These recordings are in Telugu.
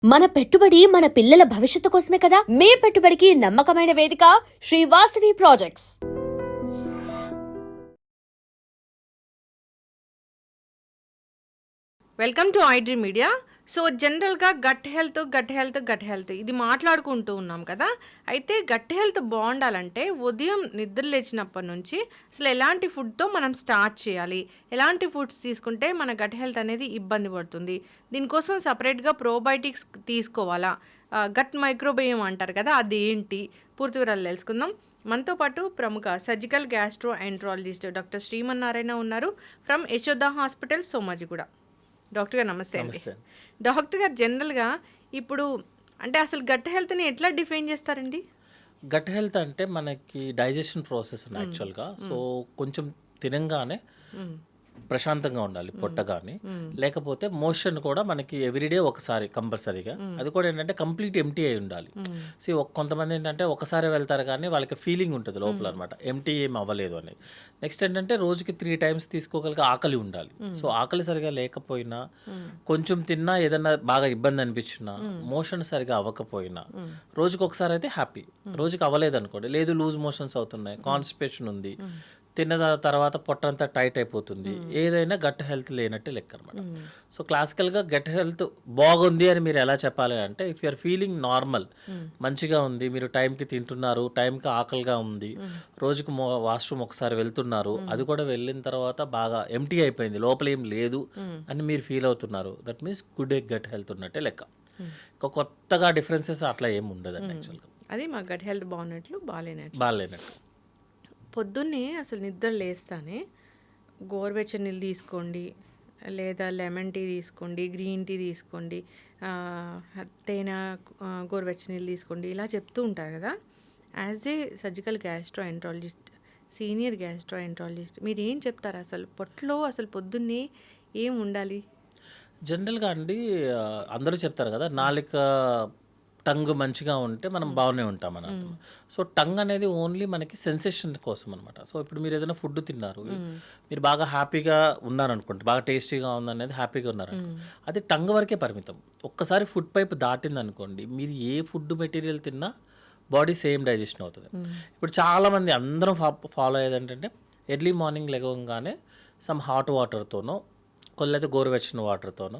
మన పెట్టుబడి మన పిల్లల భవిష్యత్తు కోసమే కదా. మీ పెట్టుబడికి నమ్మకమైన వేదిక Sri Vasavi projects. Welcome to iDream Media. So జనరల్గా గట్ హెల్త్ ఇది మాట్లాడుకుంటూ ఉన్నాం కదా. అయితే గట్ హెల్త్ బాగుండాలంటే ఉదయం నిద్ర లేచినప్పటి నుంచి అసలు ఎలాంటి ఫుడ్తో మనం స్టార్ట్ చేయాలి, ఎలాంటి ఫుడ్స్ తీసుకుంటే మన గట్ హెల్త్ అనేది ఇబ్బంది పడుతుంది, దీనికోసం సపరేట్గా ప్రోబయోటిక్స్ తీసుకోవాలా, గట్ మైక్రోబయోమ్ అంటారు కదా, అది ఏంటి, పూర్తి వివరాలు తెలుసుకుందాం. మనతో పాటు ప్రముఖ surgical gastroenterologist doctor Srimannarayana ఉన్నారు from Yashoda hospital, Somajiguda. Doctor గారు నమస్తే అండి. డాక్టర్ గారు, జనరల్గా ఇప్పుడు అంటే అసలు గట్ హెల్త్ని ఎట్లా డిఫైన్ చేస్తారండి? గట్ హెల్త్ అంటే మనకి డైజెషన్ ప్రాసెస్ యాక్చువల్గా. సో కొంచెం తినంగానే ప్రశాంతంగా ఉండాలి పొట్ట, కానీ లేకపోతే మోషన్ కూడా మనకి ఎవ్రీడే ఒకసారి కంపల్సరీగా, అది కూడా ఏంటంటే కంప్లీట్ ఎంటీ అయి ఉండాలి. సో కొంతమంది ఏంటంటే ఒకసారి వెళ్తారు కానీ వాళ్ళకి ఫీలింగ్ ఉంటుంది లోపల అనమాట, ఎంటీ ఏం అవ్వలేదు అనేది. నెక్స్ట్ ఏంటంటే రోజుకి 3 times తీసుకోగలిగే ఆకలి ఉండాలి. సో ఆకలి సరిగా లేకపోయినా, కొంచెం తిన్నా ఏదన్నా బాగా ఇబ్బంది అనిపించినా, మోషన్ సరిగా అవ్వకపోయినా, రోజుకి ఒకసారి అయితే హ్యాపీ. రోజుకి అవ్వలేదు అనుకోండి, లేదు లూజ్ మోషన్స్ అవుతున్నాయి, కాన్స్టిపేషన్ ఉంది, తిన్న తర్వాత పొట్టంతా టైట్ అయిపోతుంది, ఏదైనా గట్ హెల్త్ లేనట్టే లెక్క అనమాట. సో క్లాసికల్గా గట్ హెల్త్ బాగుంది అని మీరు ఎలా చెప్పాలి అంటే, ఇఫ్ యూఆర్ ఫీలింగ్ నార్మల్, మంచిగా ఉంది, మీరు టైంకి తింటున్నారు, టైంకి ఆకలిగా ఉంది, రోజుకి వాష్రూమ్ ఒకసారి వెళ్తున్నారు, అది కూడా వెళ్ళిన తర్వాత బాగా ఎంటీ అయిపోయింది, లోపల ఏం లేదు అని మీరు ఫీల్ అవుతున్నారు, that means good gut health ఉన్నట్టే లెక్క. ఇంకా కొత్తగా డిఫరెన్సెస్ అట్లా ఏమి ఉండదండి యాక్చువల్గా. అది మా గట్ హెల్త్ బాగున్నట్లు బాగాలేనట్టు. పొద్దున్నే అసలు నిద్ర లేస్తానే గోరువెచ్చని నీళ్ళు తీసుకోండి, లేదా లెమన్ టీ తీసుకోండి, గ్రీన్ టీ తీసుకోండి, తేనె గోరువెచ్చని నీళ్ళు తీసుకోండి, ఇలా చెప్తూ ఉంటారు కదా. As a surgical gastro enterologist, senior gastro enterologist, మీరు ఏం చెప్తారు అసలు పొట్టలో అసలు పొద్దున్నే ఏం ఉండాలి? జనరల్గా అండి అందరూ చెప్తారు కదా, నాలుక టంగ్ మంచిగా ఉంటే మనం బాగానే ఉంటాం అని అర్థం. సో టంగ్ అనేది ఓన్లీ మనకి సెన్సేషన్ కోసం అనమాట. సో ఇప్పుడు మీరు ఏదైనా ఫుడ్ తిన్నారు, మీరు బాగా హ్యాపీగా ఉన్నారనుకోండి, బాగా టేస్టీగా ఉందనేది హ్యాపీగా ఉన్నారనుకో, అది టంగ్ వరకే పరిమితం. ఒక్కసారి ఫుడ్ పైప్ దాటింది అనుకోండి, మీరు ఏ ఫుడ్ మెటీరియల్ తిన్నా బాడీ సేమ్ డైజెషన్ అవుతుంది. ఇప్పుడు చాలామంది అందరం ఫాలో అయ్యేది ఏంటంటే, ఎర్లీ మార్నింగ్ లెగవగానే సమ్ హాట్ వాటర్తోనో, కొల్లైతే గోరువెచ్చని వాటర్తోనో,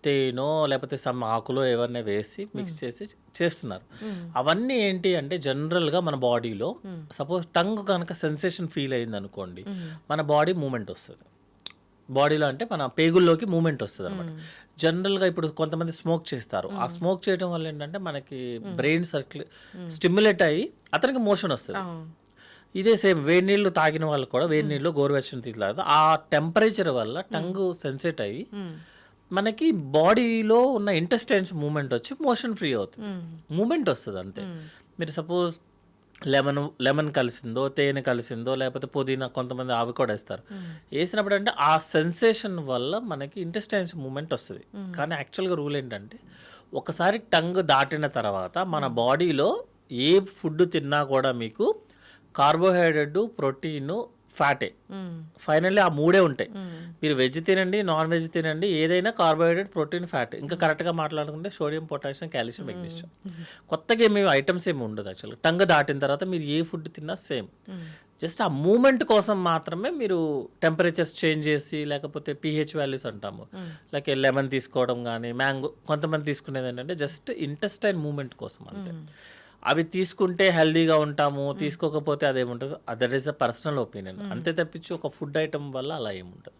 తేనో లేకపోతే సమ్ ఆకులో ఏవన్నా వేసి మిక్స్ చేసి చేస్తున్నారు. అవన్నీ ఏంటి అంటే, జనరల్గా మన బాడీలో సపోజ్ టంగ్ కనుక సెన్సేషన్ ఫీల్ అయింది అనుకోండి, మన బాడీ మూమెంట్ వస్తుంది. బాడీలో అంటే మన పేగుల్లోకి మూమెంట్ వస్తుంది అనమాట. జనరల్గా ఇప్పుడు కొంతమంది స్మోక్ చేస్తారు, ఆ స్మోక్ చేయడం వల్ల ఏంటంటే మనకి బ్రెయిన్ స్టిమ్యులేట్ అయ్యి అతనికి మోషన్ వస్తుంది. ఇదే సేమ్ వేడి నీళ్ళు తాగిన వాళ్ళు కూడా వేడి నీళ్ళు గోరువెచ్చని తీసుకుంటారు, ఆ టెంపరేచర్ వల్ల టంగ్ సెన్సేట్ అయ్యి మనకి బాడీలో ఉన్న ఇంటెస్టైన్స్ మూమెంట్ వచ్చి మోషన్ ఫ్రీ అవుతుంది, మూమెంట్ వస్తుంది అంతే. మీరు సపోజ్ లెమన్ కలిసిందో, తేనె కలిసిందో, లేకపోతే పుదీనా, కొంతమంది ఆవి కూడా వేస్తారు, వేసినప్పుడు అంటే ఆ సెన్సేషన్ వల్ల మనకి ఇంటెస్టైన్స్ మూమెంట్ వస్తుంది. కానీ యాక్చువల్గా రూల్ ఏంటంటే, ఒకసారి టంగ్ దాటిన తర్వాత మన బాడీలో ఏ ఫుడ్ తిన్నా కూడా మీకు కార్బోహైడ్రేట్, ప్రోటీన్, ఫ్యాటే, ఫైనల్లీ ఆ 3 ఉంటాయి. మీరు వెజ్ తినండి, నాన్ వెజ్ తినండి, ఏదైనా కార్బోహైడ్రేట్, ప్రోటీన్, ఫ్యాట్. ఇంకా కరెక్ట్గా మాట్లాడుకుంటే సోడియం, పొటాషియం, కాల్షియం, మెగ్నీషియం. కొత్తగా ఏమి ఐటమ్స్ ఏమి ఉండదు యాక్చువల్గా. టంగ్ దాటిన తర్వాత మీరు ఏ ఫుడ్ తిన్నా సేమ్. జస్ట్ ఆ మూమెంట్ కోసం మాత్రమే మీరు టెంపరేచర్స్ చేంజ్ చేసి, లేకపోతే pH వాల్యూస్ అంటాము, లైక్ లెమన్ తీసుకోవడం కానీ, మ్యాంగో, కొంతమంది తీసుకునేది ఏంటంటే జస్ట్ ఇంటెస్టైన్ మూమెంట్ కోసం అంతే. అవి తీసుకుంటే హెల్దీగా ఉంటాము, తీసుకోకపోతే అదేముంటుంది, that is a personal opinion అంతే తప్పించి ఒక ఫుడ్ ఐటమ్ వల్ల అలా ఏముంటుంది.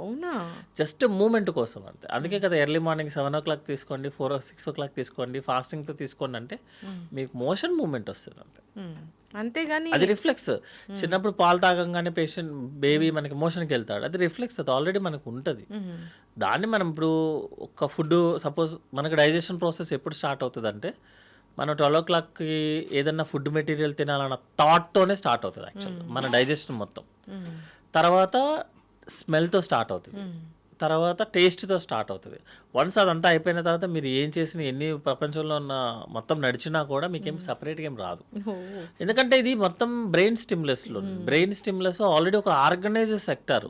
అవునా? జస్ట్ మూమెంట్ కోసం అంతే. అందుకే కదా ఎర్లీ మార్నింగ్ 7 o'clock తీసుకోండి, 4 or 6 o'clock తీసుకోండి, ఫాస్టింగ్తో తీసుకోండి, అంటే మీకు మోషన్ మూమెంట్ వస్తుంది అంతే. అంతేగాని అది రిఫ్లెక్స్. చిన్నప్పుడు పాలు తాగంగానే బేబీ మనకి మోషన్కి వెళ్తాడు, అది రిఫ్లెక్స్, అది ఆల్రెడీ మనకు ఉంటుంది. దాన్ని మనం ఇప్పుడు ఒక ఫుడ్ సపోజ్ మనకి డైజెషన్ ప్రాసెస్ ఎప్పుడు స్టార్ట్ అవుతుంది అంటే, మనం 12 o'clockకి ఏదన్నా ఫుడ్ మెటీరియల్ తినాలన్న థాట్తోనే స్టార్ట్ అవుతుంది యాక్చువల్గా మన డైజెషన్ మొత్తం. తర్వాత స్మెల్తో స్టార్ట్ అవుతుంది, తర్వాత టేస్ట్తో స్టార్ట్ అవుతుంది. వన్స్ అదంతా అయిపోయిన తర్వాత మీరు ఏం చేసిన ఎన్ని ప్రపంచంలో ఉన్న మొత్తం నడిచినా కూడా మీకేం సపరేట్గా ఏం రాదు. ఎందుకంటే ఇది మొత్తం బ్రెయిన్ స్టిమ్యులస్ ఆల్రెడీ ఒక ఆర్గనైజ్డ్ సెక్టర్.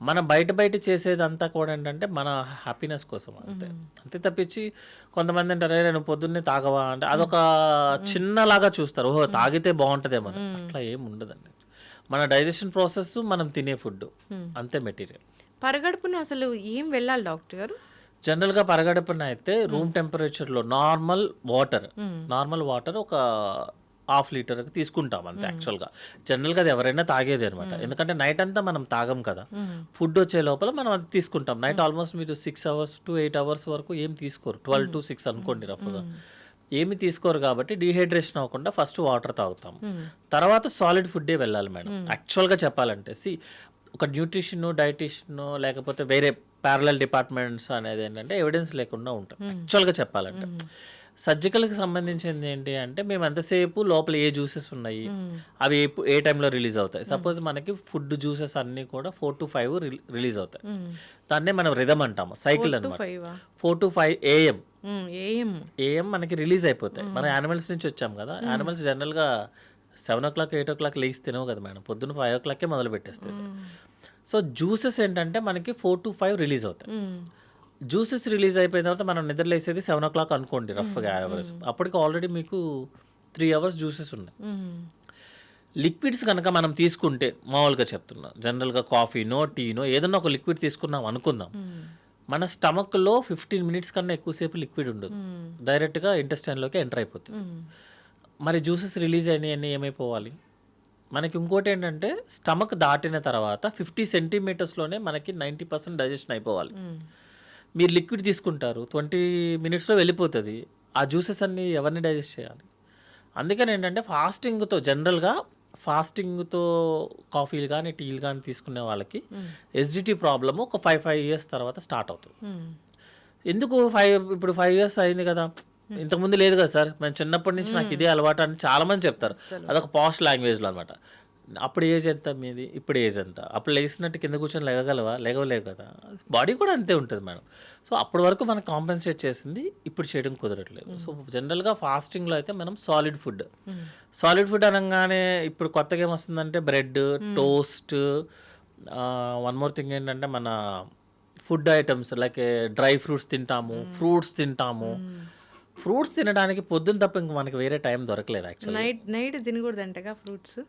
మనం బయట చేసేదంతా కూడా ఏంటంటే మన హ్యాపీనెస్ కోసం అంతే తప్పించి కొంతమంది అంటారు నువ్వు పొద్దున్నే తాగవా అంటే అదొక చిన్నలాగా చూస్తారు, ఓహో తాగితే బాగుంటుందేమో. అట్లా ఏం ఉండదండి. మన డైజెషన్ ప్రాసెస్ మనం తినే ఫుడ్ అంతే మెటీరియల్. పరగడుపున అసలు ఏం వెళ్ళాలి డాక్టర్ గారు? జనరల్గా పరగడుపున అయితే రూమ్ టెంపరేచర్లో నార్మల్ వాటర్ ఒక 1/2 లీటర్ తీసుకుంటాం అంతే. యాక్చువల్గా జనరల్గా అది ఎవరైనా తాగేది అనమాట. ఎందుకంటే నైట్ అంతా మనం తాగం కదా, ఫుడ్ వచ్చే లోపల మనం అది తీసుకుంటాం. నైట్ ఆల్మోస్ట్ మీరు 6 hours to 8 hours వరకు ఏం తీసుకోరు, 12 to 6 అనుకోండి రఫ్గా, ఏమి తీసుకోరు. కాబట్టి డీహైడ్రేషన్ అవ్వకుండా ఫస్ట్ వాటర్ తాగుతాం, తర్వాత సాలిడ్ ఫుడ్డే వెళ్ళాలి మేడం. యాక్చువల్గా చెప్పాలంటే ఒక డైటీషియన్ లేకపోతే వేరే ప్యారలల్ డిపార్ట్మెంట్స్ అనేది ఏంటంటే ఎవిడెన్స్ లేకుండా ఉంటాయి. యాక్చువల్గా చెప్పాలంటే సర్జికల్కి సంబంధించింది ఏంటి అంటే మేము ఎంతసేపు లోపల ఏ జ్యూసెస్ ఉన్నాయి అవి ఏ టైంలో రిలీజ్ అవుతాయి. సపోజ్ మనకి ఫుడ్ జ్యూసెస్ అన్నీ కూడా 4 to 5 రిలీజ్ అవుతాయి. దాన్నే మనం రిథమ్ అంటాము, సైకిల్ అనమాట. 4 to 5 AM మనకి రిలీజ్ అయిపోతాయి. మనం యానిమల్స్ నుంచి వచ్చాం కదా, యానిమల్స్ జనరల్గా 7 o'clock 8 o'clock లేచి తినవు కదా మేడం, పొద్దున్న 5 o'clock మొదలు పెట్టేస్తాయి. సో జ్యూసెస్ ఏంటంటే మనకి 4 to 5 రిలీజ్ అవుతాయి. జ్యూసెస్ రిలీజ్ అయిపోయిన తర్వాత మనం నిద్రలేసేది 7 o'clock అనుకోండి రఫ్గా అవర్స్. అప్పటికి ఆల్రెడీ మీకు 3 hours జ్యూసెస్ ఉన్నాయి. లిక్విడ్స్ కనుక మనం తీసుకుంటే మామూలుగా చెప్తున్నా, జనరల్గా కాఫీనో టీనో ఏదన్నా ఒక లిక్విడ్ తీసుకున్నాం అనుకుందాం, మన స్టమక్లో 15 minutes కన్నా ఎక్కువసేపు లిక్విడ్ ఉండదు, డైరెక్ట్గా ఇంటెస్టైన్లోకి ఎంటర్ అయిపోతుంది. మరి జ్యూసెస్ రిలీజ్ అయినాయన్నీ ఏమైపోవాలి మనకి? ఇంకోటి ఏంటంటే స్టమక్ దాటిన తర్వాత 50 centimeters మనకి 90% డైజెషన్ అయిపోవాలి. మీరు లిక్విడ్ తీసుకుంటారు, 20 minutesలో వెళ్ళిపోతుంది. ఆ జ్యూసెస్ అన్నీ ఎవరిని డైజెస్ట్ చేయాలి? అందుకని ఏంటంటే జనరల్గా ఫాస్టింగ్తో కాఫీలు కానీ టీలు కానీ తీసుకునే వాళ్ళకి ఎసిడిటీ ప్రాబ్లము ఒక 5 years తర్వాత స్టార్ట్ అవుతుంది. ఎందుకు ఇప్పుడు 5 years అయింది కదా, ఇంతకుముందు లేదు కదా సార్, మేము చిన్నప్పటి నుంచి నాకు ఇదే అలవాటు అని చాలామంది చెప్తారు. అదొక పాష్ లాంగ్వేజ్లో అనమాట. అప్పుడు ఏజ్ ఎంత మీది, ఇప్పుడు ఏజ్ ఎంత? అప్పుడు లేచినట్టు కింద కూర్చొని లేగలేవు కదా, బాడీ కూడా అంతే ఉంటుంది మేడం. సో అప్పటి వరకు మనకు కాంపెన్సేట్ చేసింది ఇప్పుడు చేయడం కుదరట్లేదు. సో జనరల్గా ఫాస్టింగ్లో అయితే మనం సాలిడ్ ఫుడ్ అనగానే ఇప్పుడు కొత్తగా ఏమొస్తుందంటే bread, toast, one more thing ఏంటంటే మన food items like dry fruits తింటాము, ఫ్రూట్స్ తింటాము. ఫ్రూట్స్ తినడానికి పొద్దున్న తప్ప ఇంక మనకి వేరే టైం దొరకలేదు. యాక్చువల్లీ నైట్ తినకూడదంటగా ఫ్రూట్స్.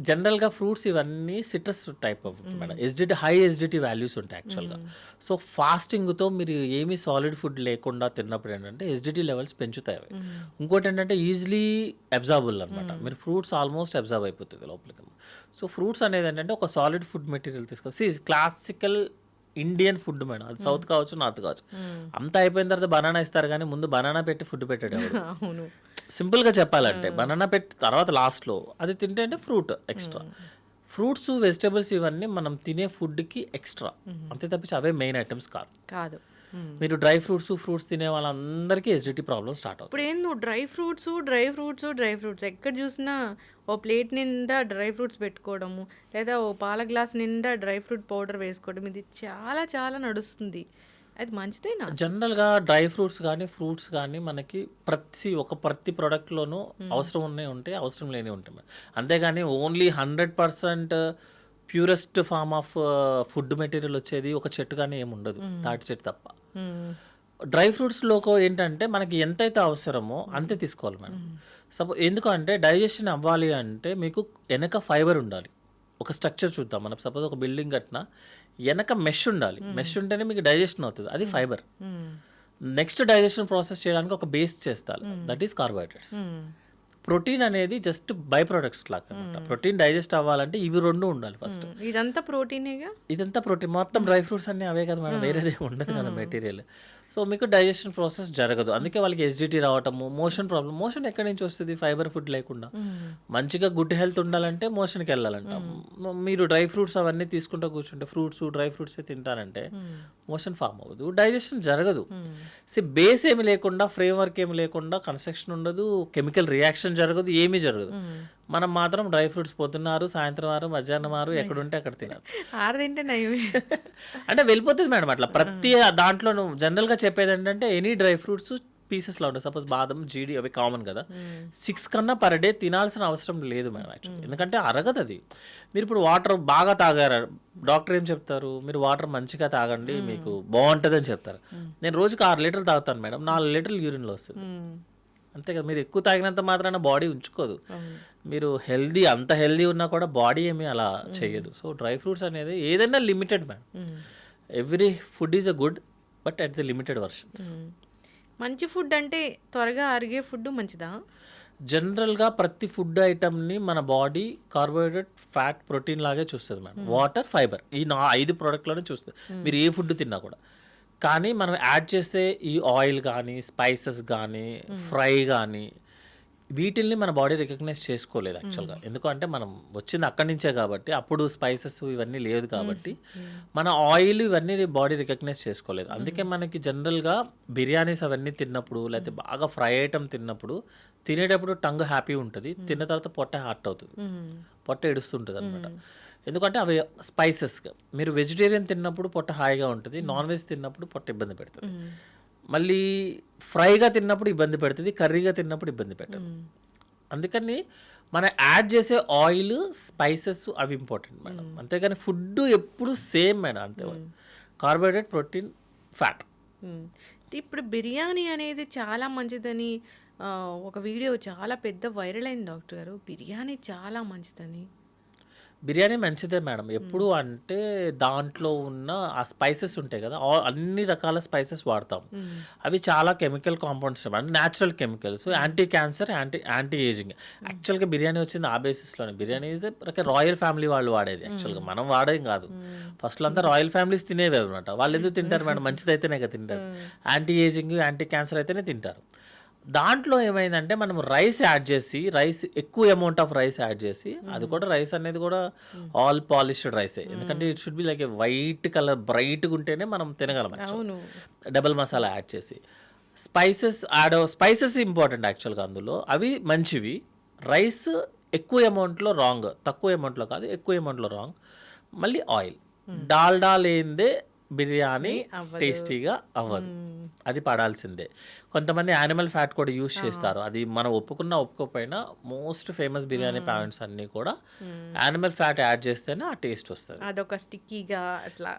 జనరల్గా ఫ్రూట్స్ ఇవన్నీ citrus type of madam, high acidity values ఉంటాయి యాక్చువల్గా. సో ఫాస్టింగ్తో మీరు ఏమీ సాలిడ్ ఫుడ్ లేకుండా తిన్నప్పుడు ఏంటంటే ఎసిడిటీ లెవెల్స్ పెంచుతాయి. ఇంకోటి ఏంటంటే ఈజీలీ అబ్జార్బుల్ అనమాట, మీరు ఫ్రూట్స్ ఆల్మోస్ట్ అబ్జార్బ్ అయిపోతుంది లోపలికి. సో ఫ్రూట్స్ అనేది ఏంటంటే ఒక సాలిడ్ ఫుడ్ మెటీరియల్ తీసుకొని క్లాసికల్ ఇండియన్ ఫుడ్ మేడం, అది సౌత్ కావచ్చు నార్త్ కావచ్చు. అంతా అయిపోయిన తర్వాత బనానా ఇస్తారు కానీ ముందు బనానా పెట్టి ఫుడ్ పెట్టాడు ఎవరు? సింపుల్గా చెప్పాలంటే బనానా పెట్టి తర్వాత లాస్ట్లో అది తింటే అంటే ఫ్రూట్ ఎక్స్ట్రా. ఫ్రూట్స్, వెజిటేబుల్స్ ఇవన్నీ మనం తినే ఫుడ్కి ఎక్స్ట్రా, అంతే తప్పించి అవే మెయిన్ ఐటమ్స్ కాదు. మీరు డ్రై ఫ్రూట్స్ తినే వాళ్ళందరికీ ఎసిడిటీ ప్రాబ్లమ్ స్టార్ట్ అవుతుంది. ఇప్పుడు ఏం నువ్వు డ్రై ఫ్రూట్స్ ఎక్కడ చూసినా ఓ ప్లేట్ నిండా డ్రై ఫ్రూట్స్ పెట్టుకోవడము, లేదా ఓ పాల గ్లాస్ నిండా డ్రై ఫ్రూట్ పౌడర్ వేసుకోవడం, ఇది చాలా చాలా నడుస్తుంది. అది మంచిదేనా? జనరల్గా డ్రై ఫ్రూట్స్ కానీ ఫ్రూట్స్ కానీ మనకి ప్రతి ప్రోడక్ట్లోనూ అవసరం ఉంటాయి, అవసరం లేని ఉంటాయి. అంతేగాని only 100% purest form of food material వచ్చేది ఒక చెట్టు కానీ ఏమి ఉండదు, తాటి చెట్టు తప్ప. డ్రై ఫ్రూట్స్లో ఏంటంటే మనకి ఎంతైతే అవసరమో అంతే తీసుకోవాలి మేడం. ఎందుకంటే డైజెషన్ అవ్వాలి అంటే మీకు వెనక ఫైబర్ ఉండాలి. ఒక స్ట్రక్చర్ చూద్దాం మనం, సపోజ్ ఒక బిల్డింగ్ కట్టినా వెనక మెష్ ఉండాలి. మెష్ ఉంటేనే మీకు డైజెషన్ అవుతుంది, అది ఫైబర్. నెక్స్ట్ డైజెషన్ ప్రాసెస్ చేయడానికి ఒక బేస్ చేస్తారు, దట్ ఈస్ కార్బోహైడ్రేట్స్. ప్రోటీన్ అనేది జస్ట్ బై ప్రొడక్ట్స్ లాగా అనమాట. ప్రోటీన్ డైజెస్ట్ అవ్వాలంటే ఇవి రెండు ఉండాలి ఫస్ట్. ఇదంతా ప్రోటీనేగా, ఇదంతా ప్రోటీన్, మొత్తం డ్రై ఫ్రూట్స్ అన్నీ అవే కదా మేడం, వేరేదే ఉండదు కదా మెటీరియల్. సో మీకు డైజెషన్ ప్రాసెస్ జరగదు, అందుకే వాళ్ళకి ఎసిడిటీ రావటము, మోషన్ ప్రాబ్లం. మోషన్ ఎక్కడి నుంచి వస్తుంది? ఫైబర్ ఫుడ్ లేకుండా. మంచిగా గుడ్ హెల్త్ ఉండాలంటే మోషన్కి వెళ్ళాలంట. మీరు డ్రై ఫ్రూట్స్ అవన్నీ తీసుకుంటూ కూర్చుంటే, ఫ్రూట్స్ డ్రై ఫ్రూట్స్ తింటారంటే మోషన్ ఫామ్ అవ్వదు, డైజెషన్ జరగదు. బేస్ ఏమి లేకుండా, ఫ్రేమ్ వర్క్ ఏమి లేకుండా కన్స్ట్రక్షన్ ఉండదు, కెమికల్ రియాక్షన్ జరగదు, ఏమీ జరగదు. మనం మాత్రం డ్రై ఫ్రూట్స్ పొద్దున్నారు, సాయంత్రం వారు, మధ్యాహ్నం వారు ఎక్కడుంటే అక్కడ తినాలి. 6 తింటే నయమే. అంటే వెళ్ళిపోతుంది మేడం అట్లా. ప్రతి దాంట్లో నువ్వు జనరల్‌గా చెప్పేది ఏంటంటే ఎనీ డ్రై ఫ్రూట్స్ పీసెస్‌లో ఉంటాయి. సపోజ్ బాదం, జీడి అవి కామన్ కదా! 6 కన్నా పర్ డే తినాల్సిన అవసరం లేదు మేడం యాక్చువల్లీ. ఎందుకంటే అరగదది. మీరు ఇప్పుడు వాటర్ బాగా తాగారు. డాక్టర్ ఏం చెప్తారు? మీరు వాటర్ మంచిగా తాగండి మీకు బావుంటదని చెప్తారు. నేను రోజుకి 6 లీటర్లు తాగుతాను మేడం. 4 లీటర్లు యూరిన్‌లో వస్తది. అంతే కదా! మీరు ఎక్కువ తాగినంత మాత్రాన బాడీ ఉంచుకోదు. మీరు అంత హెల్తీ ఉన్నా కూడా బాడీ ఏమీ అలా చెయ్యదు. సో డ్రై ఫ్రూట్స్ అనేది ఏదైనా limited madam. Every food is a good but at the limited versions. మంచి ఫుడ్ అంటే త్వరగా అరిగే ఫుడ్ మంచిదా? జనరల్‌గా ప్రతి ఫుడ్ ఐటెమ్‌ని మన బాడీ కార్బోహైడ్రేట్, ఫ్యాట్, ప్రోటీన్ లాగే చూస్తది మేడం. వాటర్, ఫైబర్ ఈ 5 ప్రొడక్ట్‌లోనే చూస్తది. మీరు ఏ ఫుడ్ తిన్నా కూడా. కానీ మనం యాడ్ చేసే ఈ ఆయిల్ కానీ, స్పైసెస్ కానీ, ఫ్రై కానీ వీటిల్ని మన బాడీ రికగ్నైజ్ చేసుకోలేదు యాక్చువల్‌గా. ఎందుకంటే మనం వచ్చింది అక్కడి నుంచే కాబట్టి, అప్పుడు స్పైసెస్ ఇవన్నీ లేదు కాబట్టి మన ఆయిల్ ఇవన్నీ బాడీ రికగ్నైజ్ చేసుకోలేదు. అందుకే మనకి జనరల్‌గా బిర్యానీస్ అవన్నీ తిన్నప్పుడు లేకపోతే బాగా ఫ్రై ఐటమ్ తిన్నప్పుడు తినేటప్పుడు టంగ్ హ్యాపీ ఉంటుంది. తిన్న తర్వాత పొట్ట హార్ట్ అవుతుంది. పొట్ట ఏడుస్తుంటుంది అనమాట. ఎందుకంటే అవి స్పైసెస్. మీరు వెజిటేరియన్ తిన్నప్పుడు పొట్ట హాయిగా ఉంటుంది. నాన్ వెజ్ తిన్నప్పుడు పొట్ట ఇబ్బంది పెడుతుంది. మళ్ళీ ఫ్రైగా తిన్నప్పుడు ఇబ్బంది పెడుతుంది. కర్రీగా తిన్నప్పుడు ఇబ్బంది పెట్టదు. అందుకని మనం యాడ్ చేసే ఆయిల్, స్పైసెస్ అవి ఇంపార్టెంట్ మేడం. అంతేగాని ఫుడ్ ఎప్పుడు సేమ్ మేడం. అంతే కార్బోహైడ్రేట్, ప్రోటీన్, ఫ్యాట్. ఇప్పుడు బిర్యానీ అనేది చాలా మంచిదని ఒక వీడియో చాలా పెద్ద వైరల్ అయింది డాక్టర్ గారు. బిర్యానీ చాలా మంచిదని. బిర్యానీ మంచిదే మేడం. ఎప్పుడు అంటే దాంట్లో ఉన్న ఆ స్పైసెస్ ఉంటాయి కదా, అన్ని రకాల స్పైసెస్ వాడతాం. అవి చాలా chemical compounds madam, natural chemicals, anti cancer, anti ageing. యాక్చువల్గా బిర్యానీ వచ్చింది ఆ బేసిస్లోనే. బిర్యానీ ఇస్ రాయల్ ఫ్యామిలీ వాళ్ళు వాడేది యాక్చువల్గా, మనం వాడేది కాదు. ఫస్ట్లో అంతా రాయల్ ఫ్యామిలీస్ తినేవి అనమాట. వాళ్ళు ఎందుకు తింటారు మేడం? మంచిదైతేనే కదా తింటారు. యాంటీ ఏజింగ్, యాంటీ క్యాన్సర్ అయితేనే తింటారు. దాంట్లో ఏమైందంటే మనం రైస్ ఎక్కువ అమౌంట్ ఆఫ్ రైస్ యాడ్ చేసి, అది కూడా రైస్ అనేది కూడా ఆల్ పాలిష్డ్ రైసే. ఎందుకంటే it should be like white colour, బ్రైట్గా ఉంటేనే మనం తినగలం. డబల్ మసాలా యాడ్ చేసి స్పైసెస్ ఇంపార్టెంట్ యాక్చువల్గా అందులో. అవి మంచివి. రైస్ ఎక్కువ అమౌంట్లో రాంగ్, తక్కువ అమౌంట్లో కాదు, ఎక్కువ అమౌంట్లో రాంగ్. మళ్ళీ ఆయిల్, డాల్డా లేనిదే బిర్యానీ టేస్టీగా అవ్వదు. అది పడాల్సిందే. కొంతమంది యానిమల్ ఫ్యాట్ కూడా యూస్ చేస్తారు. అది మనం ఒప్పుకోకపోయినా మోస్ట్ ఫేమస్ బిర్యానీ పాయింట్స్ అన్నీ కూడా యానిమల్ ఫ్యాట్ యాడ్ చేస్తేనే ఆ టేస్ట్ వస్తుంది. అదొక స్టిక్కీగా అట్లా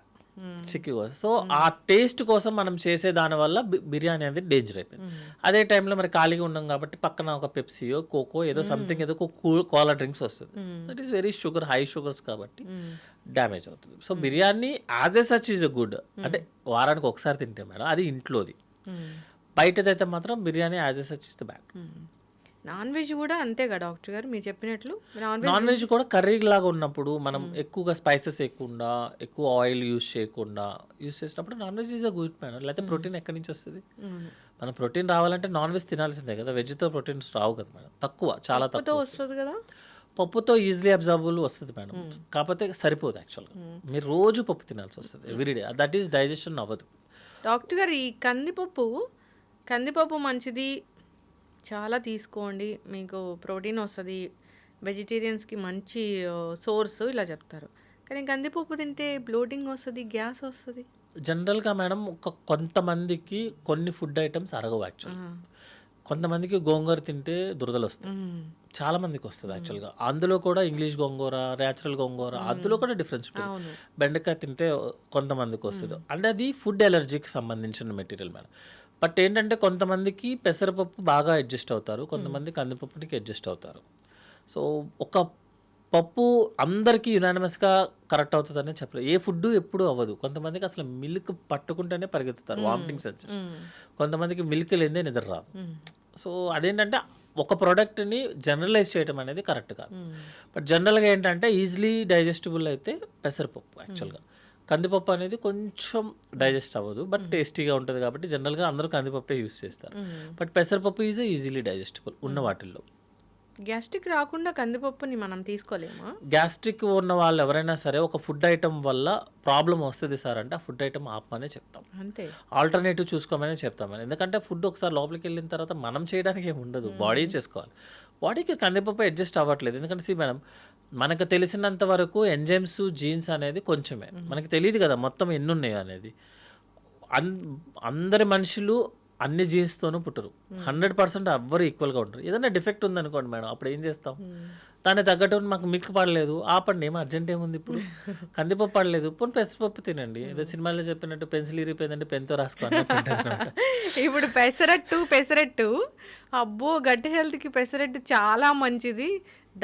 చిక్కిగా. సో ఆ టేస్ట్ కోసం మనం చేసే దాని వల్ల బిర్యానీ అనేది డేంజర్ అయిపోయింది. అదే టైంలో మరి ఖాళీగా ఉన్నాం కాబట్టి పక్కన ఒక పెప్సీయో, కోకో ఏదో సంథింగ్ ఏదో కోలా డ్రింక్స్ వస్తుంది. That is very high sugars కాబట్టి డ్యామేజ్ అవుతుంది. So biryani as a such is a good. అంటే వారానికి ఒకసారి తింటే మేడం అది ఇంట్లోది. బయటదైతే మాత్రం biryani as a such is the bad. Non veg కూడా అంతేగా డాక్టర్ గారు మీరు చెప్పినట్లు? నాన్ వెజ్ కూడా కర్రీ లాగా ఉన్నప్పుడు మనం ఎక్కువగా స్పైసెస్ వేయకుండా, ఎక్కువ ఆయిల్ యూస్ చేసినప్పుడు non veg is a good madam. లేకపోతే ప్రోటీన్ ఎక్కడి నుంచి వస్తుంది? మనం ప్రోటీన్ రావాలంటే నాన్ వెజ్ తినాల్సిందే కదా. వెజ్తో ప్రోటీన్స్ రావు కదా మేడం. చాలా తక్కువ వస్తుంది కదా. పప్పుతో ఈజీలీ అబ్జర్వబుల్ వస్తుంది మేడం. కాకపోతే సరిపోదు యాక్చువల్గా. మీరు రోజు పప్పు తినాల్సి వస్తుంది ఎవ్రీడే. దట్ ఈస్ డైజెషన్ అవ్వదు. డాక్టర్ గారు ఈ కందిపప్పు మంచిది, చాలా తీసుకోండి, మీకు ప్రోటీన్ వస్తుంది, వెజిటేరియన్స్కి మంచి సోర్స్ ఇలా చెప్తారు. కానీ కందిపప్పు తింటే బ్లోటింగ్ వస్తుంది, గ్యాస్ వస్తుంది. జనరల్గా మేడం కొంతమందికి కొన్ని ఫుడ్ ఐటమ్స్ అరగవు యాక్చువల్గా. కొంతమందికి గోంగూర తింటే దురదలు వస్తాయి. చాలా మందికి వస్తుంది యాక్చువల్గా. అందులో కూడా ఇంగ్లీష్ గోంగూర, న్యాచురల్ గోంగూర, అందులో కూడా డిఫరెన్స్ ఉంటుంది. బెండకాయ తింటే కొంతమందికి వస్తుంది. అంటే అది ఫుడ్ ఎలర్జీకి సంబంధించిన మెటీరియల్ మేడం. బట్ ఏంటంటే కొంతమందికి పెసరపప్పు బాగా అడ్జస్ట్ అవుతారు, కొంతమంది కందిపప్పుకి అడ్జస్ట్ అవుతారు. సో ఒక పప్పు అందరికీ యునానిమస్గా కరెక్ట్ అవుతుందని చెప్పలేదు. ఏ ఫుడ్ ఎప్పుడు అవ్వదు. కొంతమందికి అసలు మిల్క్ పట్టుకుంటేనే పరిగెత్తుతారు, వామిటింగ్ సెన్సేషన్. కొంతమందికి మిల్క్ లేదే నిద్ర రాదు. సో అదేంటంటే ఒక ప్రోడక్ట్ని జనరలైజ్ చేయడం అనేది కరెక్ట్ కాదు. బట్ జనరల్గా ఏంటంటే ఈజీలీ డైజెస్టబుల్ అయితే పెసరపప్పు యాక్చువల్గా. కందిపప్పు అనేది కొంచెం డైజెస్ట్ అవ్వదు బట్ టేస్టీగా ఉంటుంది కాబట్టి జనరల్గా అందరూ కందిపప్పే యూస్ చేస్తారు. బట్ పెసరపప్పు ఈజ్ ఈజీలీ డైజెస్టబుల్ ఉన్న వాటిల్లో. గ్యాస్ట్రిక్ రాకుండా కందిపప్పుని మనం తీసుకోలేమా? గ్యాస్ట్రిక్ ఉన్న వాళ్ళు ఎవరైనా సరే ఒక ఫుడ్ ఐటమ్ వల్ల ప్రాబ్లం వస్తుంది సార్ అంటే ఆ ఫుడ్ ఐటమ్ ఆపమనే చెప్తాం. అంతే, ఆల్టర్నేటివ్ చూసుకోమని చెప్తామని. ఎందుకంటే ఫుడ్ ఒకసారి లోపలికి వెళ్ళిన తర్వాత మనం చేయడానికి ఏమి ఉండదు, బాడీ చేసుకోవాలి. బాడీకి కందిపప్పు అడ్జస్ట్ అవ్వట్లేదు. ఎందుకంటే మేడం మనకు తెలిసినంత వరకు ఎంజైమ్స్, జీన్స్ అనేది కొంచెమే. మనకి తెలియదు కదా మొత్తం ఎన్ని ఉన్నాయో అనేది. అన్ అందరి మనుషులు అన్ని జీన్స్తోనూ పుట్టరు. 100% ఎవ్వరు ఈక్వల్గా ఉంటారు. ఏదైనా డిఫెక్ట్ ఉందనుకోండి మేడం, అప్పుడు ఏం చేస్తాం? దాన్ని తగ్గట్టు మాకు మిల్క్ పడలేదు, ఆపండి, ఏమో అర్జెంట్ ఏముంది ఇప్పుడు. కందిపప్పు పడలేదు, పోనీ పెసరపప్పు తినండి. ఏదో సినిమాలో చెప్పినట్టు పెన్సిల్ ఇరిగిపోయిందంటే పెన్తో రాసుకో అన్నట్టు ఉంటుంది అనమాట. ఇప్పుడు పెసరట్టు అబ్బో గట్టి హెల్త్కి పెసరట్టు చాలా మంచిది,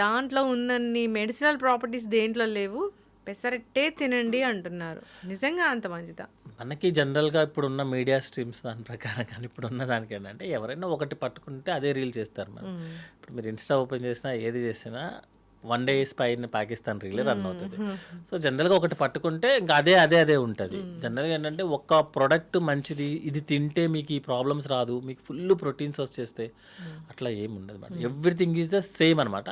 దాంట్లో ఉన్నన్ని మెడిసినల్ ప్రాపర్టీస్ దేంట్లో లేవు, పెసరట్టే తినండి అంటున్నారు. నిజంగా అంత మంచిదా? మనకి జనరల్గా ఇప్పుడున్న మీడియా స్ట్రీమ్స్ దాని ప్రకారం కానీ ఇప్పుడున్న దానికి ఏంటంటే ఎవరైనా ఒకటి పట్టుకుంటే అదే రీల్ చేస్తారు మేడం. ఇప్పుడు మీరు ఇన్స్టా ఓపెన్ చేసినా ఏది చేసినా వన్ డే పైన పాకిస్తాన్ రీల్ రన్ అవుతుంది. సో జనరల్గా ఒకటి పట్టుకుంటే ఇంకా అదే ఉంటుంది. జనరల్గా ఏంటంటే ఒక ప్రోడక్ట్ మంచిది, ఇది తింటే మీకు ఈ ప్రాబ్లమ్స్ రాదు, మీకు ఫుల్ ప్రోటీన్స్ వచ్చేస్తే అట్లా ఏమి ఉండదు madam. Everything is the same అనమాట.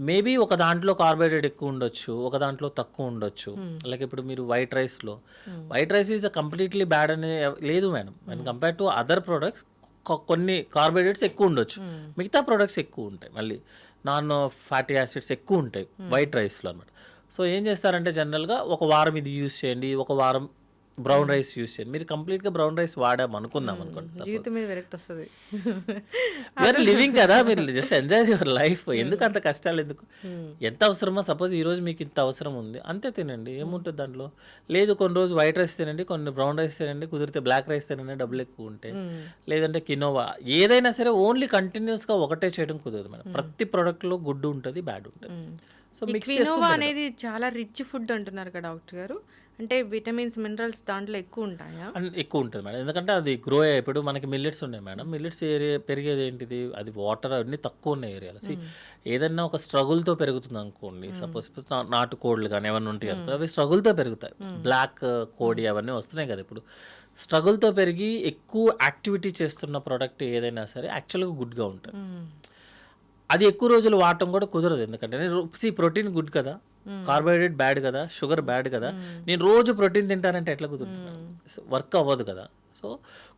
మేబీ ఒక దాంట్లో కార్బోహైడ్రేట్ ఎక్కువ ఉండొచ్చు, ఒక దాంట్లో తక్కువ ఉండొచ్చు. అలాగే ఇప్పుడు మీరు white rice is the completely bad అనే లేదు madam. And compare to other products కొన్ని కార్బోహైడ్రేట్స్ ఎక్కువ ఉండొచ్చు, మిగతా ప్రోడక్ట్స్ ఎక్కువ ఉంటాయి, మళ్ళీ నాన్ ఫ్యాటీ యాసిడ్స్ ఎక్కువ ఉంటాయి వైట్ రైస్లో అనమాట. సో ఏం చేస్తారంటే జనరల్గా ఒక వారం ఇది యూస్ చేయండి, ఒక వారం బ్రౌన్ రైస్ యూస్ చేయండి. మీరు కంప్లీట్గా బ్రౌన్ రైస్ వాడాం అనుకుందాం అనుకోండి, జీవితం మీద విరక్తి వస్తుంది. మీరు లివింగ్ కదా, మీరు జస్ట్ ఎంజాయ్ యువర్ లైఫ్. ఎందుకు అంత కష్టాలు ఎందుకు? ఎంత అవసరమో, సపోజ్ ఈరోజు మీకు ఇంత అవసరం ఉంది అంతే తినండి, ఏముంటుంది దాంట్లో. లేదు కొన్ని రోజు వైట్ రైస్ తినండి, కొన్ని బ్రౌన్ రైస్ తినండి, కుదిరితే బ్లాక్ రైస్ తినండి డబ్బులు ఎక్కువ ఉంటే, లేదంటే కినోవా, ఏదైనా సరే ఓన్లీ కంటిన్యూస్గా ఒకటే చేయడం కుదరదు మేడం. ప్రతి ప్రోడక్ట్లో గుడ్ ఉంటుంది, బ్యాడ్ ఉంటుంది. సో మిక్స్ క్వినోవా అనేది చాలా రిచ్ ఫుడ్ అంటున్నారు కదా డాక్టర్ గారు, అంటే విటమిన్స్, మినరల్స్ దాంట్లో ఎక్కువ ఉంటాయా? ఎక్కువ ఉంటుంది మేడం, ఎందుకంటే అది గ్రో ఇప్పుడు మనకి మిల్లెట్స్ ఉన్నాయి మేడం. మిల్లెట్స్ ఏరియా పెరిగేది ఏంటిది, అది వాటర్ అన్నీ తక్కువ ఉన్న ఏరియాలో. ఏదన్నా ఒక స్ట్రగుల్తో పెరుగుతుంది అనుకోండి, సపోజ్ నాటుకోళ్ళు కానీ ఏమన్నా ఉంటాయి అనుకో, అవి స్ట్రగుల్తో పెరుగుతాయి. బ్లాక్ కోడి అవన్నీ వస్తున్నాయి కదా ఇప్పుడు. స్ట్రగుల్తో పెరిగి ఎక్కువ యాక్టివిటీ చేస్తున్న ప్రోడక్ట్ ఏదైనా సరే యాక్చువల్గా గుడ్గా ఉంటుంది. అది ఎక్కువ రోజులు వాడటం కూడా కుదరదు, ఎందుకంటే ప్రోటీన్ గుడ్ కదా, కార్బోహైడ్రేట్ బ్యాడ్ కదా, షుగర్ బ్యాడ్ కదా. నేను రోజు ప్రోటీన్ తింటానంటే ఎట్లా కుదురుతుంది? వర్క్ అవ్వదు కదా. సో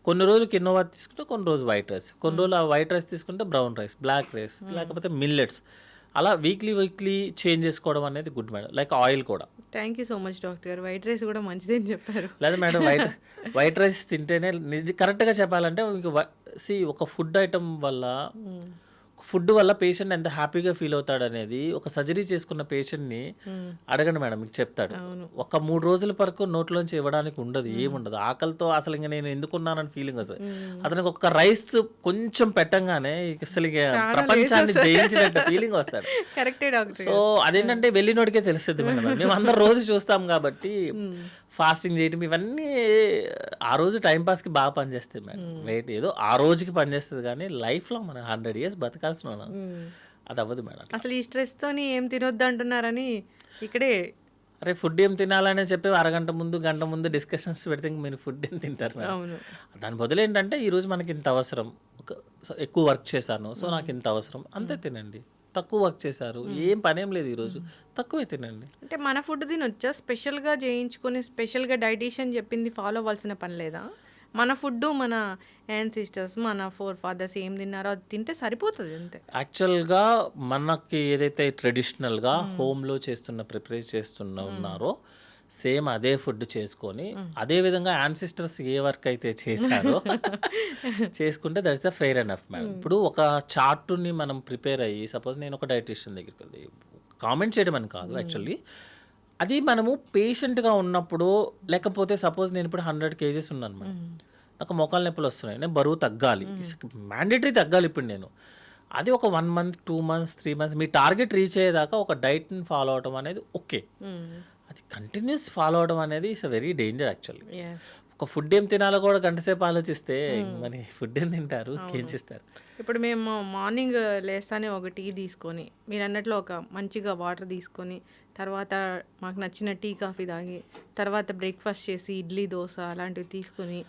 కొన్ని రోజులు కినోవా తీసుకుంటే, కొన్ని రోజు వైట్ రైస్, కొన్ని రోజులు ఆ వైట్ రైస్ తీసుకుంటే బ్రౌన్ రైస్, బ్లాక్ రైస్, లేకపోతే మిల్లెట్స్, అలా వీక్లీ చేంజ్ చేసుకోవడం అనేది గుడ్ మేడం. లైక్ ఆయిల్ కూడా. Thank you so much doctor గారు, వైట్ రైస్ కూడా మంచిదని చెప్పారు. లేదా మేడం వైట్ రైస్ తింటేనే కరెక్ట్గా చెప్పాలంటే ఒక ఫుడ్ ఐటమ్ వల్ల, ఫుడ్ వల్ల పేషెంట్ ఎంత హ్యాపీగా ఫీల్ అవుతాడు అనేది ఒక సర్జరీ చేసుకున్న పేషెంట్ని అడగండి మేడం, మీకు చెప్తాడు. ఒక 3 రోజుల వరకు నోట్లోంచి ఇవ్వడానికి ఉండదు, ఏముండదు. ఆకలితో అసలు ఇంకా నేను ఎందుకున్నానని ఫీలింగ్ వస్తుంది అతనికి. ఒక రైస్ కొంచెం పెట్టంగానే అసలు ప్రపంచాన్ని జయించినట్టు ఫీలింగ్ వస్తాడు. సో అదేంటంటే వెళ్ళినోడికే తెలుస్తుంది మేడం. మేము అందరు రోజు చూస్తాం కాబట్టి ఫాస్టింగ్ చేయడం ఇవన్నీ ఆ రోజు టైంపాస్కి బాగా పనిచేస్తాయి మేడం. వెయిట్ ఏదో ఆ రోజుకి పనిచేస్తుంది, కానీ లైఫ్లో మనం 100 years బతకాల్సిన అది అవ్వదు మేడం. అసలు ఈ స్ట్రెస్తో ఏం తినొద్దు అంటున్నారని ఇక్కడే, అరే ఫుడ్ ఏం తినాలని చెప్పి అరగంట ముందు గంట ముందు డిస్కషన్స్ పెడితే మీరు ఫుడ్ ఏం తింటారు మేడం. దాని బదులు ఏంటంటే ఈరోజు మనకి ఇంత అవసరం, ఎక్కువ వర్క్ చేశాను సో నాకు ఇంత అవసరం, అంతే తినండి. తక్కువ వర్క్ చేశారు, ఏం పనేం లేదు ఈరోజు, తక్కువే తినండి. అంటే మన ఫుడ్ తినొచ్చా? స్పెషల్గా చేయించుకొని స్పెషల్గా డైటీషియన్ చెప్పింది ఫాలో అవ్వాల్సిన పని లేదా? మన ఫుడ్, మన యాన్సిస్టర్స్, మన ఫోర్ఫాదర్స్ ఏం తిన్నారో అది తింటే సరిపోతుంది అంతే. యాక్చువల్గా మనకి ఏదైతే ట్రెడిషనల్గా హోమ్లో ప్రిపేర్ ఉన్నారో సేమ్ అదే ఫుడ్ చేసుకొని అదే విధంగా యాన్సిస్టర్స్ ఏ వర్క్ అయితే చేశారో చేసుకుంటే that's the fair enough madam. ఇప్పుడు ఒక చార్ట్ని మనం ప్రిపేర్ అయ్యి, సపోజ్ నేను ఒక డైటీషియన్ దగ్గరికి వెళ్ళి కామెంట్ చేయడం అని కాదు, యాక్చువల్లీ అది మనము పేషెంట్గా ఉన్నప్పుడు, లేకపోతే సపోజ్ నేను ఇప్పుడు 100 kgs ఉన్నాను మేడం, నాకు మోకాలు నొప్పులు వస్తున్నాయి, నేను బరువు తగ్గాలి, మ్యాండేటరీ తగ్గాలి ఇప్పుడు నేను. అది ఒక 1 month, 2 months, 3 months మీ టార్గెట్ రీచ్ అయ్యేదాకా ఒక డైట్ని ఫాలో అవడం అనేది ఓకే. అది కంటిన్యూస్ ఫాలో అవడం అనేది it's a very danger actually. ఒక ఫుడ్ ఏం తినాలో కూడా గంటసేపు ఆలోచిస్తే మరి ఫుడ్ ఏం తింటారు, ఏం చేస్తారు? ఇప్పుడు మేము మార్నింగ్ లేస్తానే ఒక టీ తీసుకొని, మీరు అన్నట్లు ఒక మంచిగా వాటర్ తీసుకొని, తర్వాత మాకు నచ్చిన టీ కాఫీ తాగి, తర్వాత బ్రేక్ఫాస్ట్ చేసి ఇడ్లీ దోశ అలాంటివి తీసుకొని,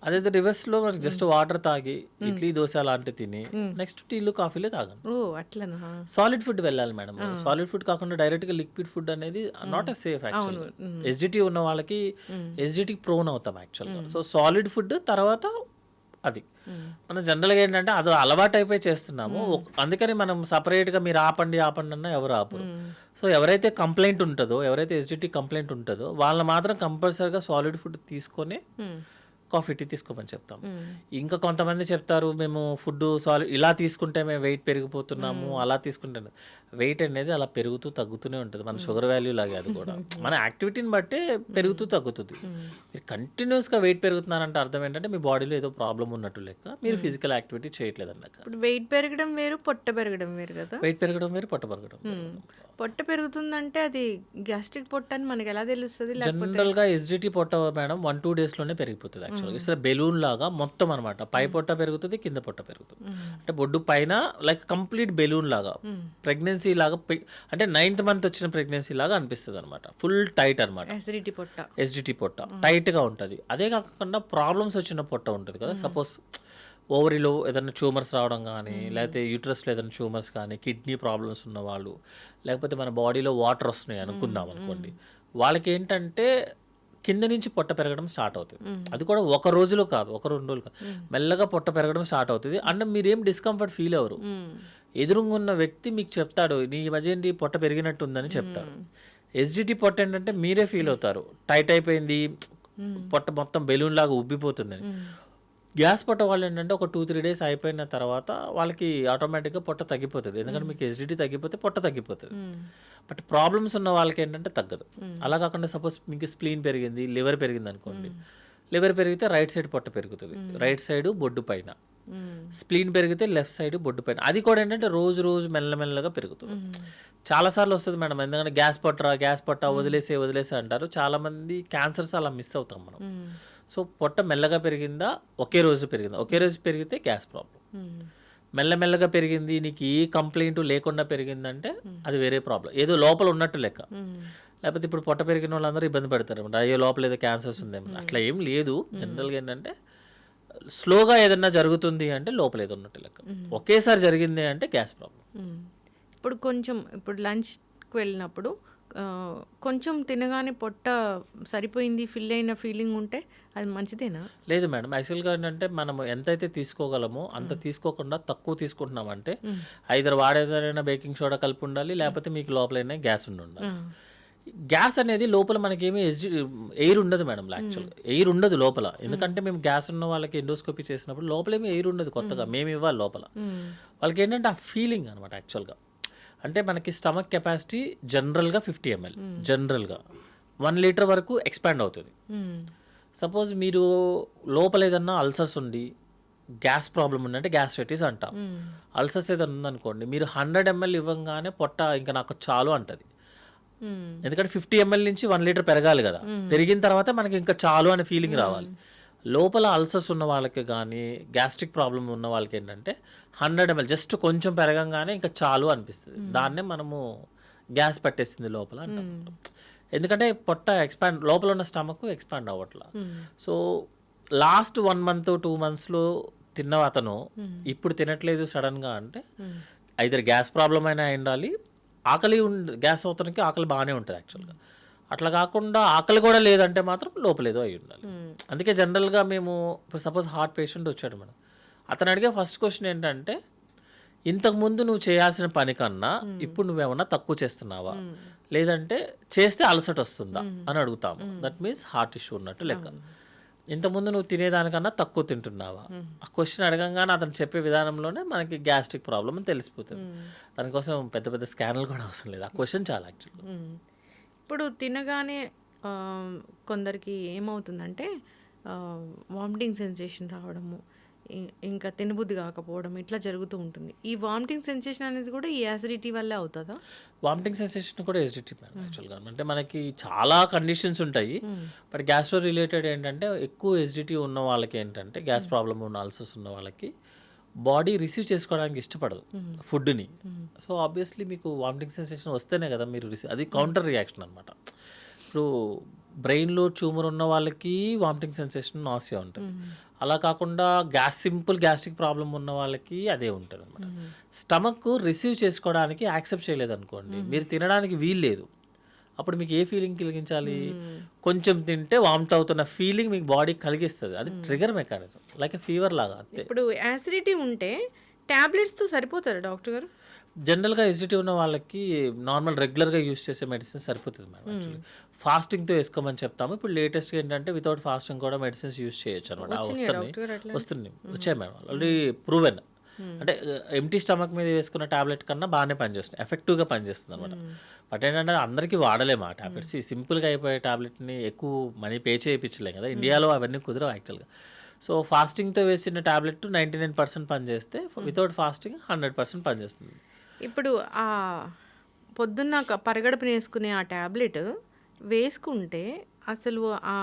అదే రివర్స్లో మనకి జస్ట్ వాటర్ తాగి ఇడ్లీ దోశ అలాంటివి తిని నెక్స్ట్ టీలు కాఫీలే తాగండి. ఓ అట్లనా? సాలిడ్ ఫుడ్ వెళ్ళాలి మేడం. సాలిడ్ ఫుడ్ కాకుండా డైరెక్ట్గా లిక్విడ్ ఫుడ్ అనేది నాట్ ఎ సేఫ్ యాక్చువల్గా. ఎస్జిటి ఉన్న వాళ్ళకి ఎస్జిటికి ప్రోన్ అవుతాం యాక్చువల్గా. సో సాలిడ్ ఫుడ్ తర్వాత అది. మనం జనరల్‌గా ఏంటంటే అదో అలవాటైపోయి చేస్తున్నాము. అందుకని మనం సెపరేట్‌గా మీరు ఆపండి, ఆపండి అన్నా ఎవరు ఆపరు. సో, ఎవరైతే కంప్లెయింట్ ఉంటదో, ఎవరైతే ఎస్‌డిటీ కంప్లెయింట్ ఉంటదో వాళ్ళు మాత్రం కంపల్సరీగా సాలిడ్ ఫుడ్ తీసుకొని కాఫీ, టీ తీసుకోమని చెప్తాం. ఇంకా కొంతమంది చెప్తారు మేము ఫుడ్ ఇలా తీసుకుంటే మేము వెయిట్ పెరిగిపోతున్నాము, అలా తీసుకుంటే వెయిట్ అనేది అలా పెరుగుతూ తగ్గుతూనే ఉంటుంది. మన షుగర్ వాల్యూ లాగే అది కూడా. మన యాక్టివిటీని బట్టే పెరుగుతూ తగ్గుతుంది. మీరు కంటిన్యూస్‌గా వెయిట్ పెరుగుతున్నారంటే అర్థం ఏంటంటే మీ బాడీలో ఏదో ప్రాబ్లమ్ ఉన్నట్టు లెక్క. మీరు ఫిజికల్ యాక్టివిటీ చేయట్లేదు అన్నక్క. ఇప్పుడు వెయిట్ పెరగడం వేరు, పొట్ట పెరగడం వేరు కదా. వెయిట్ పెరగడం వేరు, పొట్ట పెరగడం వేరు. పొట్ట పెరుగుతుందంటే అది గ్యాస్ట్రిక్ పొట్ట అని మనకి ఎలా తెలుస్తుంది? జనరల్‌గా ఎస్‌డిటీ పొట్ట మేడం 1-2 డేస్‌లోనే పెరిగిపోతుంది యాక్చువల్‌గా. ఇట్స్ బెలూన్ లాగా మొత్తం అనమాట. పై పొట్ట పెరుగుతుంది, కింద పొట్ట పెరుగుతుంది. అంటే బొడ్డు పైన లైక్ కంప్లీట్ బెలూన్ లాగా ప్రెగ్నెన్సీ లాగా అంటే 9th మంత్ వచ్చిన ప్రెగ్నెన్సీ లాగా అనిపిస్తుంది అనమాట. ఫుల్ టైట్ అనమాట. ఎస్‌డిటీ పొట్ట టైట్‌గా ఉంటుంది. అదే కాకుండా ప్రాబ్లమ్స్ వచ్చిన పొట్ట ఉంటుంది కదా. సపోజ్ ఓవరీలో ఏదైనా ట్యూమర్స్ రావడం కానీ, లేకపోతే యూట్రస్లో ఏదైనా ట్యూమర్స్ కానీ, కిడ్నీ ప్రాబ్లమ్స్ ఉన్నవాళ్ళు, లేకపోతే మన బాడీలో వాటర్ వస్తున్నాయి అనుకుందాం అనుకోండి, వాళ్ళకి ఏంటంటే కింద నుంచి పొట్ట పెరగడం స్టార్ట్ అవుతుంది. అది కూడా ఒక రోజులో కాదు, 1-2 రోజులు కాదు, మెల్లగా పొట్ట పెరగడం స్టార్ట్ అవుతుంది. అంటే మీరేం డిస్కంఫర్ట్ ఫీల్ అవ్వరు. ఎదురుగా ఉన్న వ్యక్తి మీకు చెప్తాడు నీ మధ్య ఏంటి పొట్ట పెరిగినట్టు ఉందని చెప్తాడు. ఎస్‌డిటీ పొట్ట ఏంటంటే మీరే ఫీల్ అవుతారు టైట్ అయిపోయింది, పొట్ట మొత్తం బెలూన్ లాగా ఉబ్బిపోతుందని. గ్యాస్ పొట్ట వాళ్ళు ఏంటంటే ఒక 2-3 డేస్ అయిపోయిన తర్వాత వాళ్ళకి ఆటోమేటిక్గా పొట్ట తగ్గిపోతుంది. ఎందుకంటే మీకు ఎస్‌డిటీ తగ్గిపోతే పొట్ట తగ్గిపోతుంది. బట్ ప్రాబ్లమ్స్ ఉన్న వాళ్ళకి ఏంటంటే తగ్గదు. అలా కాకుండా సపోజ్ మీకు స్ప్లీన్ పెరిగింది, లివర్ పెరిగింది అనుకోండి, లివర్ పెరిగితే రైట్ సైడ్ పొట్ట పెరుగుతుంది, రైట్ సైడ్ బొడ్డు పైన. స్ప్లీన్ పెరిగితే లెఫ్ట్ సైడ్ బొడ్డు పైన. అది కూడా ఏంటంటే రోజు రోజు మెల్లమెల్లగా పెరుగుతుంది. చాలాసార్లు వస్తుంది మేడం. ఎందుకంటే గ్యాస్ పొట్ట వదిలేసే అంటారు. చాలామంది క్యాన్సర్స్ అలా మిస్ అవుతాం మనం. సో పొట్ట మెల్లగా పెరిగిందా, ఒకే రోజు పెరిగితే గ్యాస్ ప్రాబ్లం. మెల్లమెల్లగా పెరిగింది, నీకు ఏ కంప్లైంట్ లేకుండా పెరిగిందంటే అది వేరే ప్రాబ్లం, ఏదో లోపల ఉన్నట్టు లెక్క. లేకపోతే ఇప్పుడు పొట్ట పెరిగిన వాళ్ళందరూ ఇబ్బంది పడతారు, అయ్యో లోపల ఏదో క్యాన్సర్స్ ఉందేమో. అట్లా ఏం లేదు. జనరల్గా ఏంటంటే స్లోగా ఏదన్నా జరుగుతుంది అంటే లోపల ఏదో ఉన్నట్టు లెక్క. ఒకేసారి జరిగింది అంటే గ్యాస్ ప్రాబ్లం. ఇప్పుడు లంచ్కి వెళ్ళినప్పుడు కొంచెం తినగానే పొట్ట సరిపోయింది, ఫిల్ అయిన ఫీలింగ్ ఉంటే అది మంచిదేనా? లేదు మేడం. యాక్చువల్గా ఏంటంటే మనం ఎంతైతే తీసుకోగలమో అంత తీసుకోకుండా తక్కువ తీసుకుంటున్నామంటే ఐదర్ వాడేదైనా బేకింగ్ సోడా కలిపి ఉండాలి, లేకపోతే మీకు లోపలైనా గ్యాస్ ఉండాలి. గ్యాస్ అనేది లోపల మనకేమీ ఎయిర్ ఉండదు మేడం. యాక్చువల్గా ఎయిర్ ఉండదు లోపల. ఎందుకంటే మేము గ్యాస్ ఉన్న వాళ్ళకి ఎండోస్కోపీ చేసినప్పుడు లోపలేమీ ఎయిర్ ఉండదు. కొత్తగా మేము ఇవ్వాలి లోపల. వాళ్ళకి ఏంటంటే ఆ ఫీలింగ్ అనమాట. యాక్చువల్గా అంటే మనకి స్టమక్ కెపాసిటీ జనరల్గా 50 ml, జనరల్గా 1 లీటర్ వరకు ఎక్స్పాండ్ అవుతుంది. సపోజ్ మీరు లోపల ఏదన్నా అల్సర్స్ ఉండి గ్యాస్ ప్రాబ్లం ఉందంటే గ్యాస్ట్రైటిస్ అంటాం. అల్సర్స్ ఏదైనా ఉందనుకోండి, మీరు 100 ml ఇవ్వగానే పొట్ట ఇంకా నాకు చాలు అంటది. ఎందుకంటే 50 ml నుంచి 1 లీటర్ పెరగాలి కదా. పెరిగిన తర్వాత మనకి ఇంకా చాలు అనే ఫీలింగ్ రావాలి. లోపల అల్సర్స్ ఉన్న వాళ్ళకి కానీ గ్యాస్ట్రిక్ ప్రాబ్లం ఉన్న వాళ్ళకి ఏంటంటే 100 ml జస్ట్ కొంచెం పెరగంగానే ఇంకా చాలు అనిపిస్తుంది. దాన్నే మనము గ్యాస్ పట్టేసింది లోపల అంటాం. ఎందుకంటే పొట్ట లోపల ఉన్న స్టమక్ ఎక్స్పాండ్ అవ్వట్లా. సో లాస్ట్ 1 month 2 monthsలో తిన్న అతను ఇప్పుడు తినట్లేదు సడన్గా అంటే ఐదర్ గ్యాస్ ప్రాబ్లం అయినా ఉండాలి, ఆకలి గ్యాస్ అవుతానికి ఆకలి బాగానే ఉంటుంది యాక్చువల్గా. అట్లా కాకుండా ఆకలి కూడా లేదంటే మాత్రం లోపలేదో అయి ఉండాలి. అందుకే జనరల్గా మేము ఇప్పుడు సపోజ్ హార్ట్ పేషెంట్ వచ్చాడు మేడం, అతను అడిగే ఫస్ట్ క్వశ్చన్ ఏంటంటే ఇంతకుముందు నువ్వు చేయాల్సిన పని కన్నా ఇప్పుడు నువ్వేమన్నా తక్కువ చేస్తున్నావా, లేదంటే చేస్తే అలసట వస్తుందా అని అడుగుతాము. దట్ మీన్స్ హార్ట్ ఇష్యూ ఉన్నట్టు లెక్క. ఇంతకుముందు నువ్వు తినేదానికన్నా తక్కువ తింటున్నావా? ఆ క్వశ్చన్ అడగంగానే అతను చెప్పే విధానంలోనే మనకి గ్యాస్ట్రిక్ ప్రాబ్లం అని తెలిసిపోతుంది. దానికోసం పెద్ద పెద్ద స్కానర్లు కూడా అవసరం లేదు. ఆ క్వశ్చన్ చాలా యాక్చువల్గా. ఇప్పుడు తినగానే కొందరికి ఏమవుతుందంటే వామిటింగ్ సెన్సేషన్ రావడము, ఇంకా తినబుద్ధి కాకపోవడం ఇట్లా జరుగుతూ ఉంటుంది. ఈ వామిటింగ్ సెన్సేషన్ అనేది కూడా ఈ యాసిడిటీ వల్లే అవుతుందా? వామిటింగ్ సెన్సేషన్ కూడా ఎసిడిటీ యాక్చువల్గా. అంటే మనకి చాలా కండిషన్స్ ఉంటాయి. బట్ గ్యాస్ట్రో రిలేటెడ్ ఏంటంటే ఎక్కువ ఎసిడిటీ ఉన్న వాళ్ళకి ఏంటంటే గ్యాస్ ప్రాబ్లమ్ ఉన్న అల్సర్స్ ఉన్న వాళ్ళకి బాడీ రిసీవ్ చేసుకోవడానికి ఇష్టపడదు ఫుడ్ని. సో ఆబ్వియస్లీ మీకు వామిటింగ్ సెన్సేషన్ వస్తేనే కదా మీరు అది కౌంటర్ రియాక్షన్ అనమాట. ఇప్పుడు బ్రెయిన్లో ట్యూమర్ ఉన్న వాళ్ళకి వామిటింగ్ సెన్సేషన్ నాసియా ఉంటుంది. అలా కాకుండా సింపుల్ గ్యాస్ట్రిక్ ప్రాబ్లం ఉన్న వాళ్ళకి అదే ఉంటుంది అనమాట. స్టమక్ రిసీవ్ చేసుకోవడానికి యాక్సెప్ట్ చేయలేదు అనుకోండి, మీరు తినడానికి వీలు లేదు. అప్పుడు మీకు ఏ ఫీలింగ్ కలిగించాలి? కొంచెం తింటే వామిట్ అవుతున్న ఫీలింగ్ మీకు బాడీ కలిగిస్తుంది. అది ట్రిగర్ మెకానిజం, లైక్ ఫీవర్ లాగా అంతే. ఇప్పుడు యాసిడిటీ ఉంటే టాబ్లెట్స్తో సరిపోతారా డాక్టర్ గారు? జనరల్గా ఎసిడిటీ ఉన్న వాళ్ళకి నార్మల్ రెగ్యులర్గా యూస్ చేసే మెడిసిన్ సరిపోతుంది మేడం. యాక్చువల్లీ ఫాస్టింగ్తో వేసుకోమని చెప్తాము. ఇప్పుడు లేటెస్ట్గా ఏంటంటే వితౌట్ ఫాస్టింగ్ కూడా మెడిసిన్స్ యూస్ చేయొచ్చు అనమాట. వస్తుంది వచ్చాయి మేడం, ఆల్రెడీ ప్రూవెన్. అంటే ఎంటీ స్టమక్ మీద వేసుకున్న టాబ్లెట్ కన్నా బాగానే పనిచేస్తుంది, ఎఫెక్టివ్గా పనిచేస్తుంది అనమాట. బట్ ఏంటంటే అందరికీ వాడలేము ఆ టాబ్లెట్స్. ఈ సింపుల్గా అయిపోయే టాబ్లెట్ని ఎక్కువ మనీ పే చేయించలేం కదా, ఇండియాలో అవన్నీ కుదరవు యాక్చువల్గా. సో ఫాస్టింగ్తో వేసిన టాబ్లెట్ 99% పనిచేస్తే వితౌట్ ఫాస్టింగ్ 100% పనిచేస్తుంది. ఇప్పుడు ఆ పొద్దున్న పరిగడుపున వేసుకునే ఆ ట్యాబ్లెట్ వేసుకుంటే అసలు ఆ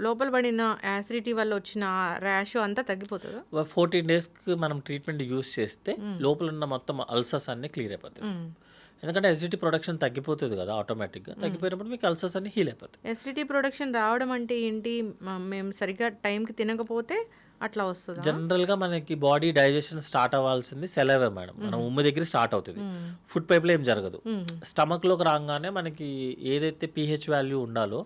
లోపల పడిన యాసిడిటీ వల్ల వచ్చిన ర్యాష్ అంతా తగ్గిపోతుందా? 14 డేస్కి మనం ట్రీట్మెంట్ యూస్ చేస్తే లోపల ఉన్న మొత్తం అల్సర్స్ అన్నీ క్లియర్ అయిపోతాయి. ఎందుకంటే ఎసిడిటీ ప్రొడక్షన్ తగ్గిపోతుంది కదా ఆటోమేటిక్గా. తగ్గిపోయినప్పుడు మీకు అల్సర్స్ అన్ని హీల్ అయిపోతాయి. ఎసిడిటీ ప్రొడక్షన్ రావడం అంటే ఏంటి? మేము సరిగ్గా టైంకి తినకపోతే అట్లా వస్తుంది. జనరల్గా మనకి బాడీ డైజెషన్ స్టార్ట్ అవ్వాల్సింది సెలవే మేడం. మనం ఉమ్ము దగ్గర స్టార్ట్ అవుతుంది, ఫుడ్ పైప్లో ఏం జరగదు. స్టమక్లోకి రాగానే మనకి ఏదైతే pH వాల్యూ ఉండాలో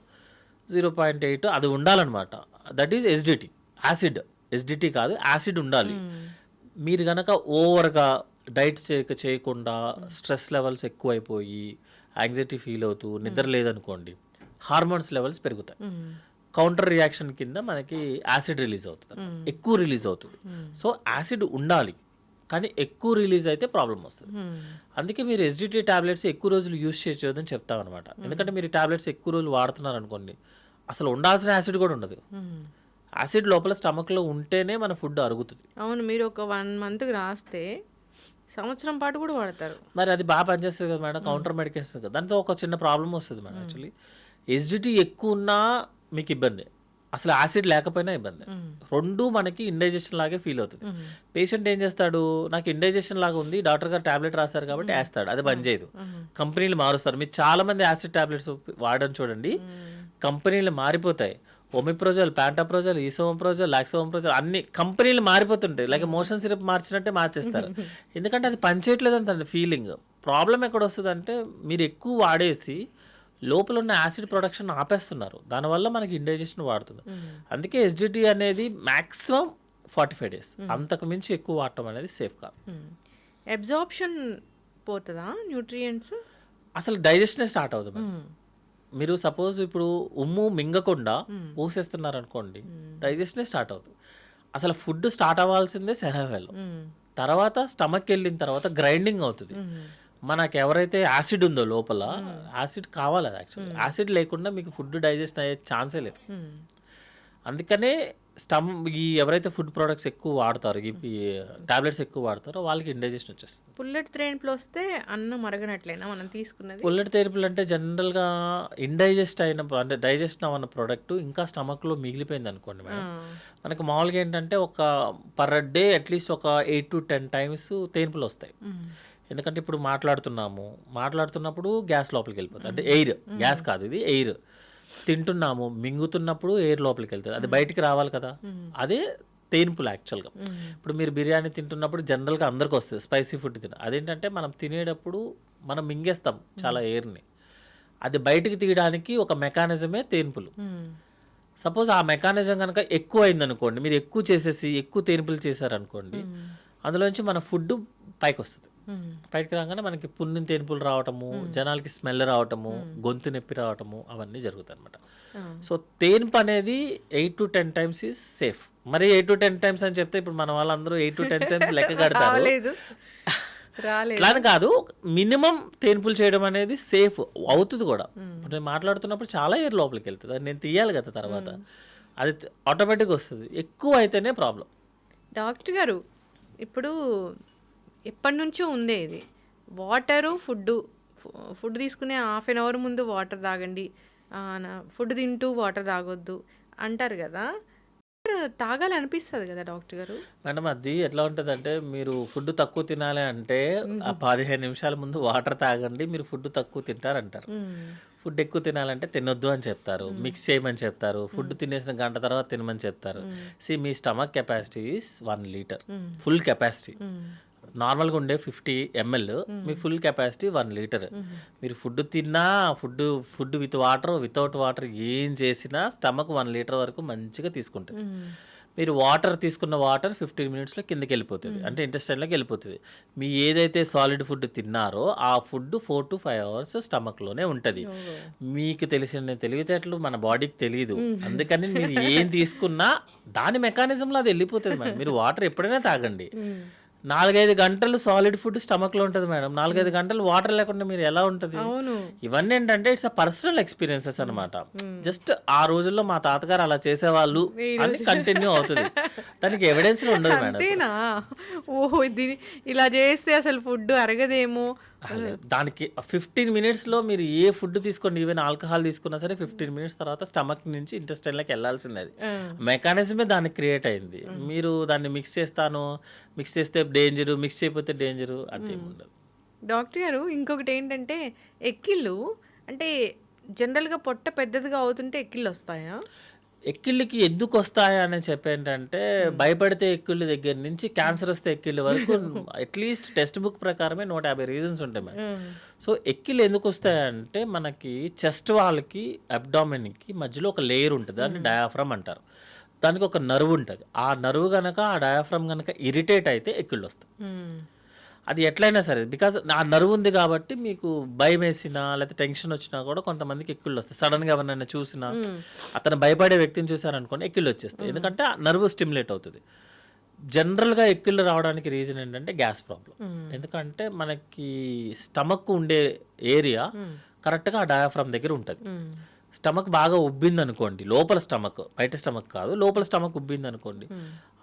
0.8 అది ఉండాలన్నమాట. That is acidity, acid. Acidity కాదు, యాసిడ్ ఉండాలి. మీరు కనుక ఓవర్గా డైట్ చేయకుండా స్ట్రెస్ లెవెల్స్ ఎక్కువైపోయి యాంగ్జైటీ ఫీల్ అవుతూ నిద్ర లేదనుకోండి, హార్మోన్స్ లెవెల్స్ పెరుగుతాయి. కౌంటర్ రియాక్షన్ కింద మనకి యాసిడ్ రిలీజ్ అవుతుంది, ఎక్కువ రిలీజ్ అవుతుంది. సో యాసిడ్ ఉండాలి, కానీ ఎక్కువ రిలీజ్ అయితే ప్రాబ్లం వస్తుంది. అందుకే మీరు ఎస్డిటీ టాబ్లెట్స్ ఎక్కువ రోజులు యూస్ చేయొద్దని చెప్తాం అనమాట. ఎందుకంటే మీరు టాబ్లెట్స్ ఎక్కువ రోజులు వాడుతున్నారు అనుకోండి, అసలు ఉండాల్సిన యాసిడ్ కూడా ఉండదు. యాసిడ్ లోపల స్టమక్లో ఉంటేనే మన ఫుడ్ అరుగుతుంది. అవును, మీరు ఒక 1 మంత్కి రాస్తే సంవత్సరం పాటు కూడా వాడతారు. మరి అది బాగా పనిచేస్తుంది కదా మేడం, కౌంటర్ మెడికేషన్ కదా. దాంతో ఒక చిన్న ప్రాబ్లం వస్తుంది మేడం. యాక్చువల్లీ ఎస్డిటీ ఎక్కువ ఉన్నా మీకు ఇబ్బంది, అసలు యాసిడ్ లేకపోయినా ఇబ్బంది. రెండు మనకి ఇండైజెషన్ లాగే ఫీల్ అవుతుంది. పేషెంట్ ఏం చేస్తాడు, నాకు ఇండైజెషన్ లాగా ఉంది, డాక్టర్ గారు టాబ్లెట్ రాస్తారు కాబట్టి వేస్తాడు, అది బంద్ చేయదు. కంపెనీలు మారుస్తారు. మీరు చాలా మంది యాసిడ్ టాబ్లెట్స్ వాడని చూడండి, కంపెనీలు మారిపోతాయి. ఒమిప్రోజల్, ప్యాంటాప్రోజల్, ఈసోమప్రోజల్, లాక్సోమప్రోజల్ అన్ని కంపెనీలు మారిపోతుంటాయి. లైక్ మోషన్ సిరప్ మార్చినట్టే మార్చేస్తారు. ఎందుకంటే అది పనిచేయట్లేదు అంత ఫీలింగ్. ప్రాబ్లం ఎక్కడ వస్తుంది అంటే మీరు ఎక్కువ వాడేసి లోపల ఉన్న యాసిడ్ ప్రొడక్షన్ ఆపేస్తున్నారు, దానివల్ల మనకి ఇండైజెషన్ వాడుతుంది. అందుకే ఎస్డిటీ అనేది మ్యాక్సిమం 45 days, అంతకు మించి ఎక్కువ వాడటం అనేది సేఫ్ కాదు. అబ్జార్ప్షన్ పోతుందా న్యూట్రియంట్స్? అసలు డైజెషనే స్టార్ట్ అవుతుంది. మీరు సపోజ్ ఇప్పుడు ఉమ్ము మింగకుండా ఊసేస్తున్నారు అనుకోండి, డైజెషనే స్టార్ట్ అవుతుంది. అసలు ఫుడ్ స్టార్ట్ అవ్వాల్సిందే సెరవేలో, తర్వాత స్టమక్ వెళ్ళిన తర్వాత గ్రైండింగ్ అవుతుంది. మనకు ఎవరైతే యాసిడ్ ఉందో లోపల, యాసిడ్ కావాలి అది యాక్చువల్లీ. యాసిడ్ లేకుండా మీకు ఫుడ్ డైజెస్ట్ అయ్యే ఛాన్సే లేదు. అందుకనే ఎవరైతే ఫుడ్ ప్రోడక్ట్స్ ఎక్కువ వాడతారో, ఈ టాబ్లెట్స్ ఎక్కువ వాడతారో వాళ్ళకి ఇండైజెషన్ వచ్చేస్తుంది. పుల్లెట్ థెరపీలు వస్తే అన్నం మరగనట్లేనా మనం తీసుకున్నది? పుల్లెట్ థెరపీలు అంటే జనరల్గా ఇండైజెస్ట్ అయిన, అంటే డైజెషన్ అవ్వన్న ప్రోడక్ట్ ఇంకా స్టమక్లో మిగిలిపోయింది అనుకోండి మేడం, మనకు మామూలుగా ఏంటంటే ఒక పర్ డే అట్లీస్ట్ ఒక 8 to 10 times తేన్పులు వస్తాయి. ఎందుకంటే ఇప్పుడు మాట్లాడుతున్నప్పుడు గ్యాస్ లోపలికి వెళ్ళిపోతుంది, అంటే ఎయిర్, గ్యాస్ కాదు ఇది ఎయిర్. తింటున్నాము, మింగుతున్నప్పుడు ఎయిర్ లోపలికి వెళ్తుంది, అది బయటికి రావాలి కదా, అదే తేన్పులు యాక్చువల్గా. ఇప్పుడు మీరు బిర్యానీ తింటున్నప్పుడు జనరల్గా అందరికీ వస్తుంది స్పైసీ ఫుడ్ అదేంటంటే మనం తినేటప్పుడు మనం మింగేస్తాం చాలా ఎయిర్ని, అది బయటికి తీయడానికి ఒక మెకానిజమే తేన్పులు. సపోజ్ ఆ మెకానిజం కనుక ఎక్కువ అయిందనుకోండి, మీరు ఎక్కువ చేసేసి ఎక్కువ తేన్పులు చేశారనుకోండి, అందులోంచి మన ఫుడ్ పైకి వస్తుంది. పైకి రాగానే మనకి పుణ్యం తేన్పులు రావటము, జనాలకి స్మెల్ రావటము, గొంతు నొప్పి రావటము, అవన్నీ జరుగుతాయి అనమాట. సో తేన్పు అనేది 8 to 10 times ఈజ్ సేఫ్. మరి 8 to 10 times అని చెప్తే ఇప్పుడు మన వాళ్ళందరూ 8 to 10 times లెక్క కడతారు. అలా కాదు, మినిమం తేన్పులు చేయడం అనేది సేఫ్ అవుతుంది కూడా. ఇప్పుడు నేను మాట్లాడుతున్నప్పుడు చాలా ఎయిర్ లోపలికి వెళ్తుంది, అది నేను తీయాలి కదా తర్వాత, అది ఆటోమేటిక్గా వస్తుంది. ఎక్కువ అయితేనే ప్రాబ్లం. డాక్టర్ గారు, ఇప్పుడు ఎప్పటి నుంచో ఉందే ఇది, వాటరు ఫుడ్ తీసుకునే 1/2 hour ముందు వాటర్ తాగండి, ఫుడ్ తింటూ వాటర్ తాగొద్దు అంటారు కదా, తాగాలి అనిపిస్తుంది కదా డాక్టర్ గారు? మేడం అది ఎట్లా ఉంటుంది అంటే, మీరు ఫుడ్ తక్కువ తినాలి అంటే ఆ 15 నిమిషాల ముందు వాటర్ తాగండి, మీరు ఫుడ్ తక్కువ తింటారంటారు. ఫుడ్ ఎక్కువ తినాలంటే తినొద్దు అని చెప్తారు, మిక్స్ చేయమని చెప్తారు, ఫుడ్ తినేసిన గంట తర్వాత తినమని చెప్తారు. మీ stomach capacity is 1 liter, full capacity. నార్మల్గా ఉండే 50 ml మీ ఫుల్ కెపాసిటీ 1 లీటర్. మీరు ఫుడ్ తిన్నా food with water without water ఏం చేసినా స్టమక్ 1 లీటర్ వరకు మంచిగా తీసుకుంటుంది. మీరు వాటర్ తీసుకున్న వాటర్ 15 మినిట్స్లో కిందకి వెళ్ళిపోతుంది, అంటే ఇంటెస్టైన్లోకి వెళ్ళిపోతుంది. మీ ఏదైతే సాలిడ్ ఫుడ్ తిన్నారో ఆ ఫుడ్ 4 to 5 అవర్స్ స్టమక్లోనే ఉంటుంది. మీకు తెలిసిన తెలివితేటలు మన బాడీకి తెలియదు, అందుకని మీరు ఏం తీసుకున్నా దాని మెకానిజంలో అది వెళ్ళిపోతుంది మేడం. మీరు వాటర్ ఎప్పుడైనా తాగండి. 4-5 గంటలు సాలిడ్ ఫుడ్ స్టమక్లో ఉంటుంది మేడం, 4-5 గంటలు వాటర్ లేకుండా మీరు ఎలా ఉంటుంది? ఇవన్నీ ఏంటంటే ఇట్స్ అ పర్సనల్ ఎక్స్పీరియన్సెస్ అనమాట. జస్ట్ ఆ రోజుల్లో మా తాతగారు అలా చేసేవాళ్ళు అని కంటిన్యూ అవుతుంది, దానికి ఎవిడెన్స్ ఉండదు మేడం. అంతేనా? ఓహో, ఇలా చేస్తే అసలు ఫుడ్ అరగదేమో. దానికి 15 మినిట్స్లో మీరు ఏ ఫుడ్ తీసుకోండి, ఈవెన్ ఆల్కహాల్ తీసుకున్నా సరే 15 మినిట్స్ తర్వాత స్టమక్ నుంచి ఇంటెస్టైన్లోకి వెళ్ళాల్సింది. అది మెకానిజమే దానికి క్రియేట్ అయింది. మీరు దాన్ని మిక్స్ చేస్తే డేంజరు, మిక్స్ చేయకపోతే డేంజరు, అదేం ఉండదు. డాక్టర్ గారు, ఇంకొకటి ఏంటంటే ఎక్కిళ్ళు అంటే జనరల్గా పొట్ట పెద్దదిగా అవుతుంటే ఎక్కిళ్ళు వస్తాయా? ఎక్కిళ్ళకి ఎందుకు వస్తాయా అని చెప్పేంటంటే, భయపడితే ఎక్కిళ్ళ దగ్గర నుంచి క్యాన్సర్ వస్తే ఎక్కిళ్ళ వరకు అట్లీస్ట్ టెక్స్ట్ బుక్ ప్రకారమే 150 రీజన్స్ ఉంటాయి మేడం. సో ఎక్కిళ్ళు ఎందుకు వస్తాయంటే, మనకి చెస్ట్ వాళ్ళకి అబ్డామిన్కి మధ్యలో ఒక లేయర్ ఉంటుంది, దాన్ని డయాఫ్రమ్ అంటారు. దానికి ఒక నర్వ్ ఉంటుంది. ఆ నర్వ్ కనుక ఆ డయాఫ్రమ్ కనుక ఇరిటేట్ అయితే ఎక్కిళ్ళు వస్తాయి. అది ఎట్లయినా సరే, బికాజ్ ఆ నర్వ్ ఉంది కాబట్టి మీకు భయం వేసినా లేకపోతే టెన్షన్ వచ్చినా కూడా కొంతమందికి ఎక్కిళ్ళు వస్తాయి. సడన్గా ఎవరినైనా చూసినా, అతను భయపడే వ్యక్తిని చూసారనుకోండి ఎక్కిళ్ళు వచ్చేస్తాయి, ఎందుకంటే ఆ నర్వ్ స్టిమ్యులేట్ అవుతుంది. జనరల్గా ఎక్కిళ్ళు రావడానికి రీజన్ ఏంటంటే గ్యాస్ ప్రాబ్లం. ఎందుకంటే మనకి స్టమక్ ఉండే ఏరియా కరెక్ట్గా ఆ డయాఫ్రమ్ దగ్గర ఉంటుంది. స్టమక్ బాగా ఉబ్బింది అనుకోండి, లోపల స్టమక్, బయట స్టమక్ కాదు, లోపల స్టమక్ ఉబ్బింది అనుకోండి,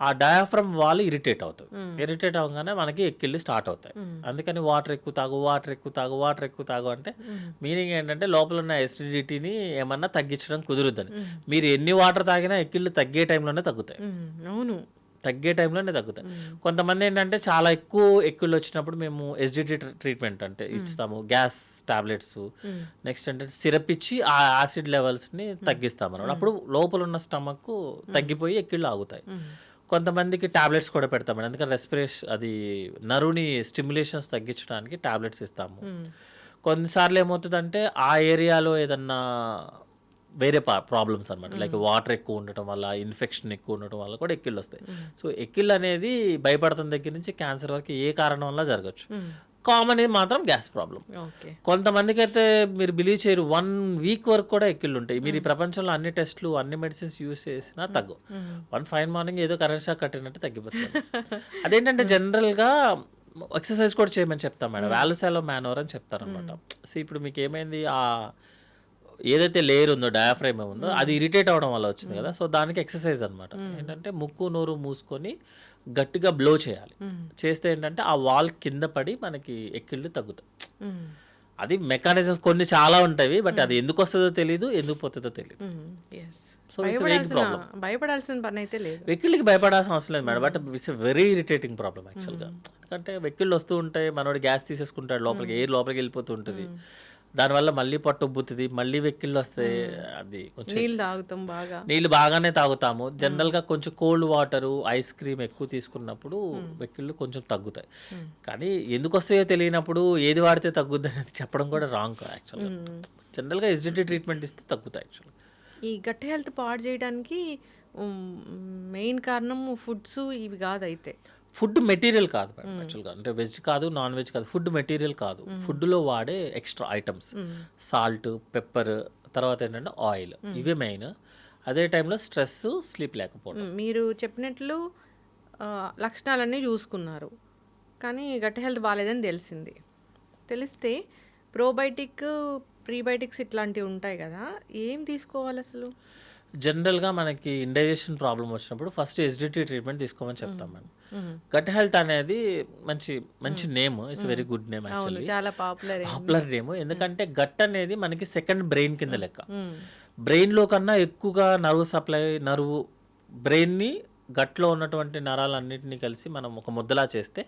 ఆ డయాఫ్రమ్ వాళ్ళు ఇరిటేట్ అవుతుంది. ఇరిటేట్ అవగానే మనకి ఎక్కిళ్ళు స్టార్ట్ అవుతాయి. అందుకని వాటర్ ఎక్కువ తాగు అంటే మీనింగ్ ఏంటంటే లోపల ఉన్న ఎసిడిటీని ఏమన్నా తగ్గించడం కుదురుద్దని. మీరు ఎన్ని వాటర్ తాగినా ఎక్కిళ్ళు తగ్గే టైంలోనే తగ్గుతాయి. అవును, తగ్గే టైంలోనే తగ్గుతాయి. కొంతమంది ఏంటంటే చాలా ఎక్కువ ఎక్కిళ్ళు వచ్చినప్పుడు మేము ఎస్డిటి ట్రీట్మెంట్ అంటే ఇస్తాము, గ్యాస్ టాబ్లెట్స్, నెక్స్ట్ అంటే సిరప్ ఇచ్చి ఆ యాసిడ్ లెవెల్స్ని తగ్గిస్తాం అన్నమాట. అప్పుడు లోపల ఉన్న స్టమక్ తగ్గిపోయి ఎక్కిళ్ళు ఆగుతాయి. కొంతమందికి టాబ్లెట్స్ కూడా పెడతాం, ఎందుకంటే రెస్పిరేషన్ అది నరుని స్టిమ్యులేషన్స్ తగ్గించడానికి టాబ్లెట్స్ ఇస్తాము. కొన్నిసార్లు ఏమవుతుందంటే ఆ ఏరియాలో ఏదన్నా వేరే ప్రాబ్లమ్స్ అనమాట, లైక్ వాటర్ ఎక్కువ ఉండటం వల్ల, ఇన్ఫెక్షన్ ఎక్కువ ఉండటం వల్ల కూడా ఎక్కిళ్ళు వస్తాయి. సో ఎక్కిళ్ళు అనేది భయపడుతున్న దగ్గర నుంచి క్యాన్సర్ వరకు ఏ కారణం వల్ల జరగచ్చు. కామన్ మాత్రం గ్యాస్ ప్రాబ్లం. కొంతమందికి అయితే మీరు బిలీవ్ చేయరు, 1 వీక్ వరకు కూడా ఎక్కిళ్ళు ఉంటాయి. మీరు ఈ ప్రపంచంలో అన్ని టెస్టులు అన్ని మెడిసిన్స్ యూస్ చేసినా తగ్గు. 1 ఫైన్ మార్నింగ్ ఏదో కరెంట్ షాక్ కట్టినట్టు తగ్గిపోతుంది. అదేంటంటే జనరల్గా ఎక్సర్సైజ్ కూడా చేయమని చెప్తాం మేడం, వాల్వ్స్ మ్యానోర్ అని చెప్తారనమాట. సో ఇప్పుడు మీకు ఏమైంది, ఆ ఏదైతే లేయర్ ఉందో డయాఫ్రైమ్ ఉందో అది ఇరిటేట్ అవ్వడం వల్ల వచ్చింది కదా. సో దానికి ఎక్సర్సైజ్ అనమాట. ఏంటంటే ముక్కు నోరు మూసుకొని గట్టిగా బ్లో చేయాలి. చేస్తే ఏంటంటే ఆ వాల్ కింద పడి మనకి ఎక్కిళ్ళు తగ్గుతాయి. అది మెకానిజం కొన్ని చాలా ఉంటాయి, బట్ అది ఎందుకు వస్తుందో తెలియదు, ఎందుకు పోతుందో తెలియదు. సో భయపడాల్సిన పని అయితే లేదు, వెక్కిళ్ళకి భయపడాల్సిన అవసరం లేదు madam, but it's very irritating problem యాక్చువల్గా. ఎందుకంటే వెక్కిళ్ళు వస్తూ ఉంటాయి, మనోడు గ్యాస్ తీసేసుకుంటాడు, లోపలికి ఎయిర్ లోపలికి వెళ్ళిపోతూ ఉంటుంది, దానివల్ల మళ్ళీ పొట్ట ఉబ్బుతుంది, మళ్ళీ వెక్కిళ్ళు వస్తాయి. అది కొంచెం నీళ్ళు బాగానే తాగుతాము. జనరల్గా కొంచెం కోల్డ్ వాటరు, ఐస్ క్రీమ్ ఎక్కువ తీసుకున్నప్పుడు వెక్కిళ్ళు కొంచెం తగ్గుతాయి. కానీ ఎందుకు వస్తాయో తెలియనప్పుడు ఏది వాడితే తగ్గుద్ది అనేది చెప్పడం కూడా రాంగ్ యాక్చువల్గా. జనరల్గా ఎసిడిటీ ట్రీట్మెంట్ ఇస్తే తగ్గుతాయి యాక్చువల్గా. ఈ గట్ హెల్త్ పాడు చేయడానికి మెయిన్ కారణం ఫుడ్స్ ఇవి కాదు. అయితే ఫుడ్ మెటీరియల్ కాదు మేడం యాక్చువల్గా, అంటే వెజ్ కాదు, నాన్ వెజ్ కాదు, ఫుడ్ మెటీరియల్ కాదు. ఫుడ్లో వాడే ఎక్స్ట్రా ఐటమ్స్, సాల్ట్, పెప్పర్, తర్వాత ఏంటంటే ఆయిల్, ఇవే మెయిన్. అదే టైంలో స్ట్రెస్, స్లీప్ లేకపోవడం. మీరు చెప్పినట్లు లక్షణాలన్నీ చూసుకున్నారు, కానీ గట్ హెల్త్ బాగాలేదని తెలిస్తే ప్రోబయోటిక్, ప్రీబయోటిక్స్ ఇట్లాంటివి ఉంటాయి కదా, ఏం తీసుకోవాలి అసలు? జనరల్గా మనకి ఇండైజెషన్ ప్రాబ్లం వచ్చినప్పుడు ఫస్ట్ ఎసిడిటీ ట్రీట్మెంట్ తీసుకోమని చెప్తాం మేడం. గట్ హెల్త్ అనేది మంచి name, it's very good name actually, చాలా పాపులర్ నేమ్. ఎందుకంటే గట్ అనేది మనకి సెకండ్ బ్రెయిన్ కింద లెక్క. బ్రెయిన్లో కన్నా ఎక్కువగా నర్వ్ బ్రెయిన్ని గట్లో ఉన్నటువంటి నరాలన్నింటినీ కలిసి మనం ఒక ముద్దలా చేస్తే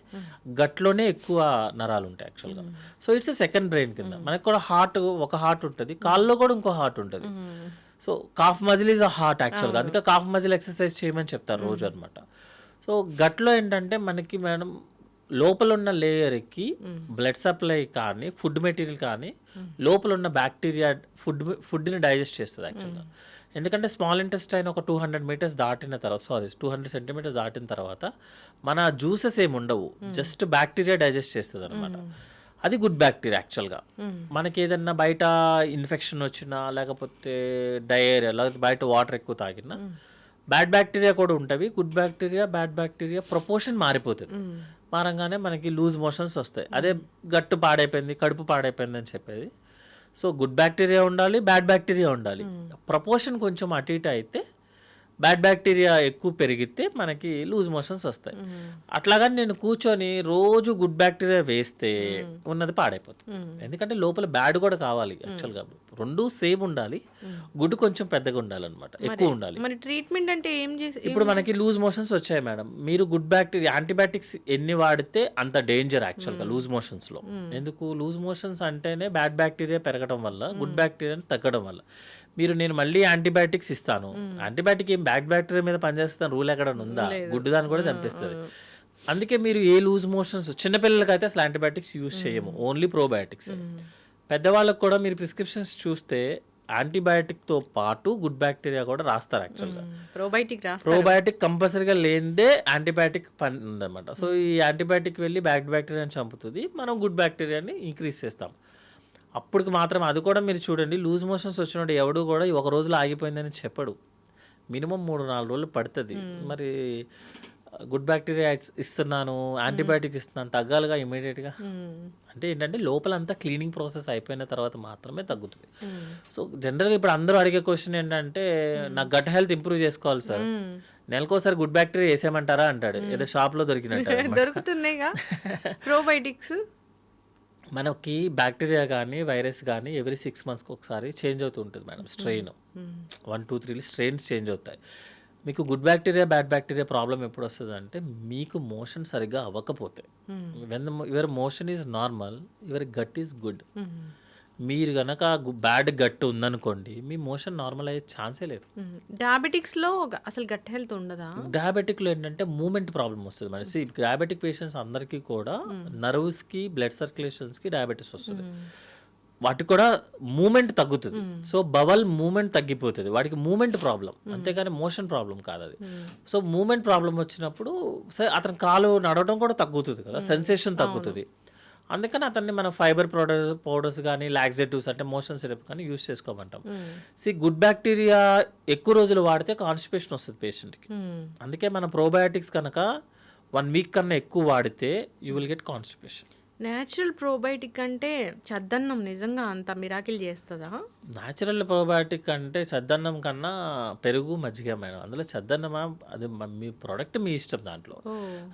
గట్లోనే ఎక్కువ నరాలు ఉంటాయి యాక్చువల్గా. సో ఇట్స్ సెకండ్ బ్రెయిన్ కింద. మనకి కూడా ఒక హార్ట్ ఉంటుంది, కాల్లో కూడా ఇంకో హార్ట్ ఉంటుంది. So cough muscle is a heart యాక్చువల్గా, అందుకే కాఫ్ మజిల్ ఎక్సర్సైజ్ చేయమని చెప్తారు రోజు అనమాట. సో గట్లో ఏంటంటే మనకి మేడం లోపల ఉన్న లేయర్కి బ్లడ్ సప్లై కానీ ఫుడ్ మెటీరియల్ కానీ లోపల ఉన్న బ్యాక్టీరియా ఫుడ్ని డైజెస్ట్ చేస్తుంది యాక్చువల్గా. ఎందుకంటే స్మాల్ ఇంటెస్టైన్ ఒక 200 మీటర్స్ దాటిన తర్వాత 200 సెంటీమీటర్స్ దాటిన తర్వాత మన జ్యూసెస్ ఏమి ఉండవు, జస్ట్ బ్యాక్టీరియా డైజెస్ట్ చేస్తుంది అనమాట. అది గుడ్ బ్యాక్టీరియా యాక్చువల్గా. మనకి ఏదన్నా బయట ఇన్ఫెక్షన్ వచ్చినా లేకపోతే డయేరియా లేకపోతే బయట వాటర్ ఎక్కువ తాగినా బ్యాడ్ బ్యాక్టీరియా కూడా ఉంటుంది. Good bacteria bad bacteria proportion మారిపోతుంది. మారంగానే మనకి లూజ్ మోషన్స్ వస్తాయి. అదే గట్టు పాడైపోయింది కడుపు పాడైపోయింది అని చెప్పేది. సో గుడ్ బ్యాక్టీరియా ఉండాలి, బ్యాడ్ బ్యాక్టీరియా ఉండాలి. ప్రపోర్షన్ కొంచెం అటు ఇటు అయితే బ్యాడ్ బ్యాక్టీరియా ఎక్కువ పెరిగితే మనకి లూజ్ మోషన్స్ వస్తాయి. అట్లాగని నేను కూర్చొని రోజు గుడ్ బ్యాక్టీరియా వేస్తే ఉన్నది పాడైపోతుంది. ఎందుకంటే లోపల బ్యాడ్ కూడా కావాలి యాక్చువల్గా. రెండు సేమ్ ఉండాలి, గుడ్ కొంచెం పెద్దగా ఉండాలన్నమాట, ఎక్కువ ఉండాలి. మరి ట్రీట్మెంట్ అంటే ఏం చేసి ఇప్పుడు మనకి లూజ్ మోషన్స్ వచ్చాయి మేడం, మీరు గుడ్ బ్యాక్టీరియా యాంటీబయాటిక్స్ ఎన్ని వాడితే అంత డేంజర్ యాక్చువల్గా లూజ్ మోషన్స్లో. ఎందుకు లూజ్ మోషన్స్ అంటేనే బ్యాడ్ బ్యాక్టీరియా పెరగడం వల్ల, గుడ్ బ్యాక్టీరియా తగ్గడం వల్ల. నేను మళ్ళీ యాంటీబయాటిక్స్ ఇస్తాను, యాంటీబయాటిక్ ఏం బ్యాడ్ బ్యాక్టీరియా మీద పనిచేస్తాను రూల్ ఎక్కడ ఉందా? గుడ్ దాన్ని కూడా చంపిస్తుంది. అందుకే మీరు ఏ లూజ్ మోషన్స్ చిన్నపిల్లలకైతే అసలు యాంటీబయాటిక్స్ యూజ్ చేయము, ఓన్లీ ప్రోబయాటిక్స్. పెద్దవాళ్ళకి కూడా మీరు ప్రిస్క్రిప్షన్స్ చూస్తే యాంటీబయాటిక్తో పాటు గుడ్ బ్యాక్టీరియా కూడా రాస్తారు యాక్చువల్గా. ప్రోబయాటిక్ కంపల్సరీగా లేనిదే యాంటీబయాటిక్ పని ఉందన్నమాట. సో ఈ యాంటీబయాటిక్ వెళ్ళి బ్యాడ్ బ్యాక్టీరియాని చంపుతుంది, మనం గుడ్ బ్యాక్టీరియాని ఇంక్రీజ్ చేస్తాం. అప్పటికి మాత్రం అది కూడా మీరు చూడండి, లూజ్ మోషన్స్ వచ్చినప్పుడు ఎవడు కూడా ఒక రోజులో ఆగిపోయిందని చెప్పడు, మినిమం 3-4 రోజులు పడుతుంది. మరి గుడ్ బ్యాక్టీరియా ఇస్తున్నాను, యాంటీబయాటిక్స్ ఇస్తున్నాను, తగ్గాలిగా ఇమీడియట్గా. అంటే ఏంటంటే లోపలంతా క్లీనింగ్ ప్రాసెస్ అయిపోయిన తర్వాత మాత్రమే తగ్గుతుంది. సో జనరల్గా ఇప్పుడు అందరూ అడిగే క్వశ్చన్ ఏంటంటే, నాకు గట్ హెల్త్ ఇంప్రూవ్ చేసుకోవాలి సార్, నెలకోసారి గుడ్ బ్యాక్టీరియా వేసేయమంటారా అంటాడు. ఏదో షాప్లో దొరికినట్టు దొరుకుతున్నాయిగా ప్రోబయోటిక్స్. మనకి బ్యాక్టీరియా కానీ వైరస్ కానీ ఎవ్రీ 6 monthsకి ఒకసారి చేంజ్ అవుతూ ఉంటుంది మేడం. స్ట్రెయిన్ 1, 2, 3 స్ట్రెయిన్స్ చేంజ్ అవుతాయి. మీకు good bacteria bad bacteria problem ఎప్పుడు వస్తుంది అంటే, మీకు మోషన్ సరిగ్గా అవ్వకపోతే. When your motion is normal, your gut is good. మీరు కనుక బ్యాడ్ గట్ ఉందనుకోండి, మీ మోషన్ నార్మల్ అయ్యే ఛాన్సే లేదు. డయాబెటిక్స్లో అసలు గట్ హెల్త్ ఉండదా? డయాబెటిక్లో ఏంటంటే మూమెంట్ ప్రాబ్లం వస్తుంది మరి. డయాబెటిక్ పేషెంట్స్ అందరికీ కూడా నర్వ్స్కి బ్లడ్ సర్క్యులేషన్స్కి డయాబెటీస్ వస్తుంది. వాటికి కూడా మూమెంట్ తగ్గుతుంది. సో బవల్ మూమెంట్ తగ్గిపోతుంది, వాడికి మూమెంట్ ప్రాబ్లం, అంతేగాని మోషన్ ప్రాబ్లం కాదు అది. సో మూమెంట్ ప్రాబ్లం వచ్చినప్పుడు అతని కాలు నడవడం కూడా తగ్గుతుంది కదా, సెన్సేషన్ తగ్గుతుంది. అందుకని అతన్ని మనం ఫైబర్ పౌడర్స్ కానీ లాక్సేటివ్స్ అంటే మోషన్ సిరప్ కానీ యూజ్ చేసుకోమంటాం. గుడ్ బ్యాక్టీరియా ఎక్కువ రోజులు వాడితే కాన్స్టిపేషన్ వస్తుంది పేషెంట్కి. అందుకే మన ప్రోబయాటిక్స్ కనుక 1 week కన్నా ఎక్కువ వాడితే you will get constipation. Natural probiotic అంటే చద్దన్నం నిజంగా అంత మిరాకిల్ చేస్తుందా? న్యాచురల్ ప్రోబయాటిక్ అంటే చద్దన్నం కన్నా పెరుగు మజ్జిగ మేడం. అందులో చద్దన్నమా అది మీ ప్రోడక్ట్ మీ ఇష్టం. దాంట్లో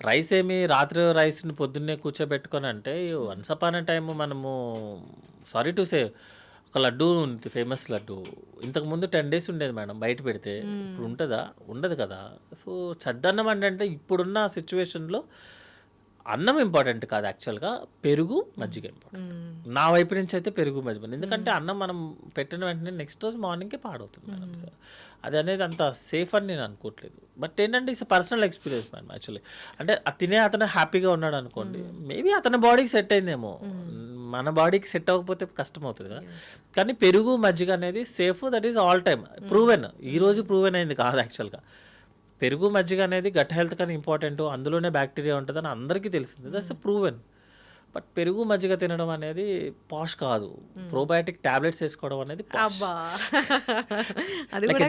రైస్ ఏమి రాత్రి రైస్ని పొద్దున్నే కూర్చోబెట్టుకొని అంటే వన్స్ అపాన్ ఎ టైమ్ మనము సారీ టు సే ఒక లడ్డు ఉంది, ఫేమస్ లడ్డు, ఇంతకుముందు 10 days ఉండేది మేడం బయట పెడితే. ఇప్పుడు ఉంటుందా? ఉండదు కదా. సో చద్దన్నం అంటే ఇప్పుడున్న సిచ్యువేషన్లో అన్నం ఇంపార్టెంట్ కాదు యాక్చువల్గా, పెరుగు మజ్జిగ ఇంపార్టెంట్. నా వైపు నుంచి అయితే పెరుగు మజ్జిగ. ఎందుకంటే అన్నం మనం పెట్టిన వెంటనే నెక్స్ట్ రోజు మార్నింగ్కే పాడవుతుంది మేడం. సార్ అది అనేది అంత సేఫ్ అని నేను అనుకోవట్లేదు. బట్ ఏంటంటే it's personal experience madam actually. అంటే అతను హ్యాపీగా ఉన్నాడు అనుకోండి, మేబీ అతని బాడీకి సెట్ అయిందేమో, మన బాడీకి సెట్ అవ్వకపోతే కష్టం అవుతుంది కదా. కానీ పెరుగు మజ్జిగ అనేది safe, that is all time proven. ఈరోజు ప్రూవెన్ అయింది కాదు యాక్చువల్గా. పెరుగు మజ్జిగ అనేది గట్ హెల్త్ కానీ ఇంపార్టెంట్, అందులోనే బ్యాక్టీరియా ఉంటుందని అందరికీ తెలిసింది, దట్స్ ప్రూవెన్. బట్ పెరుగు మజ్జిగ తినడం అనేది పాష్ కాదు. ప్రోబయాటిక్ టాబ్లెట్స్ వేసుకోవడం అనేది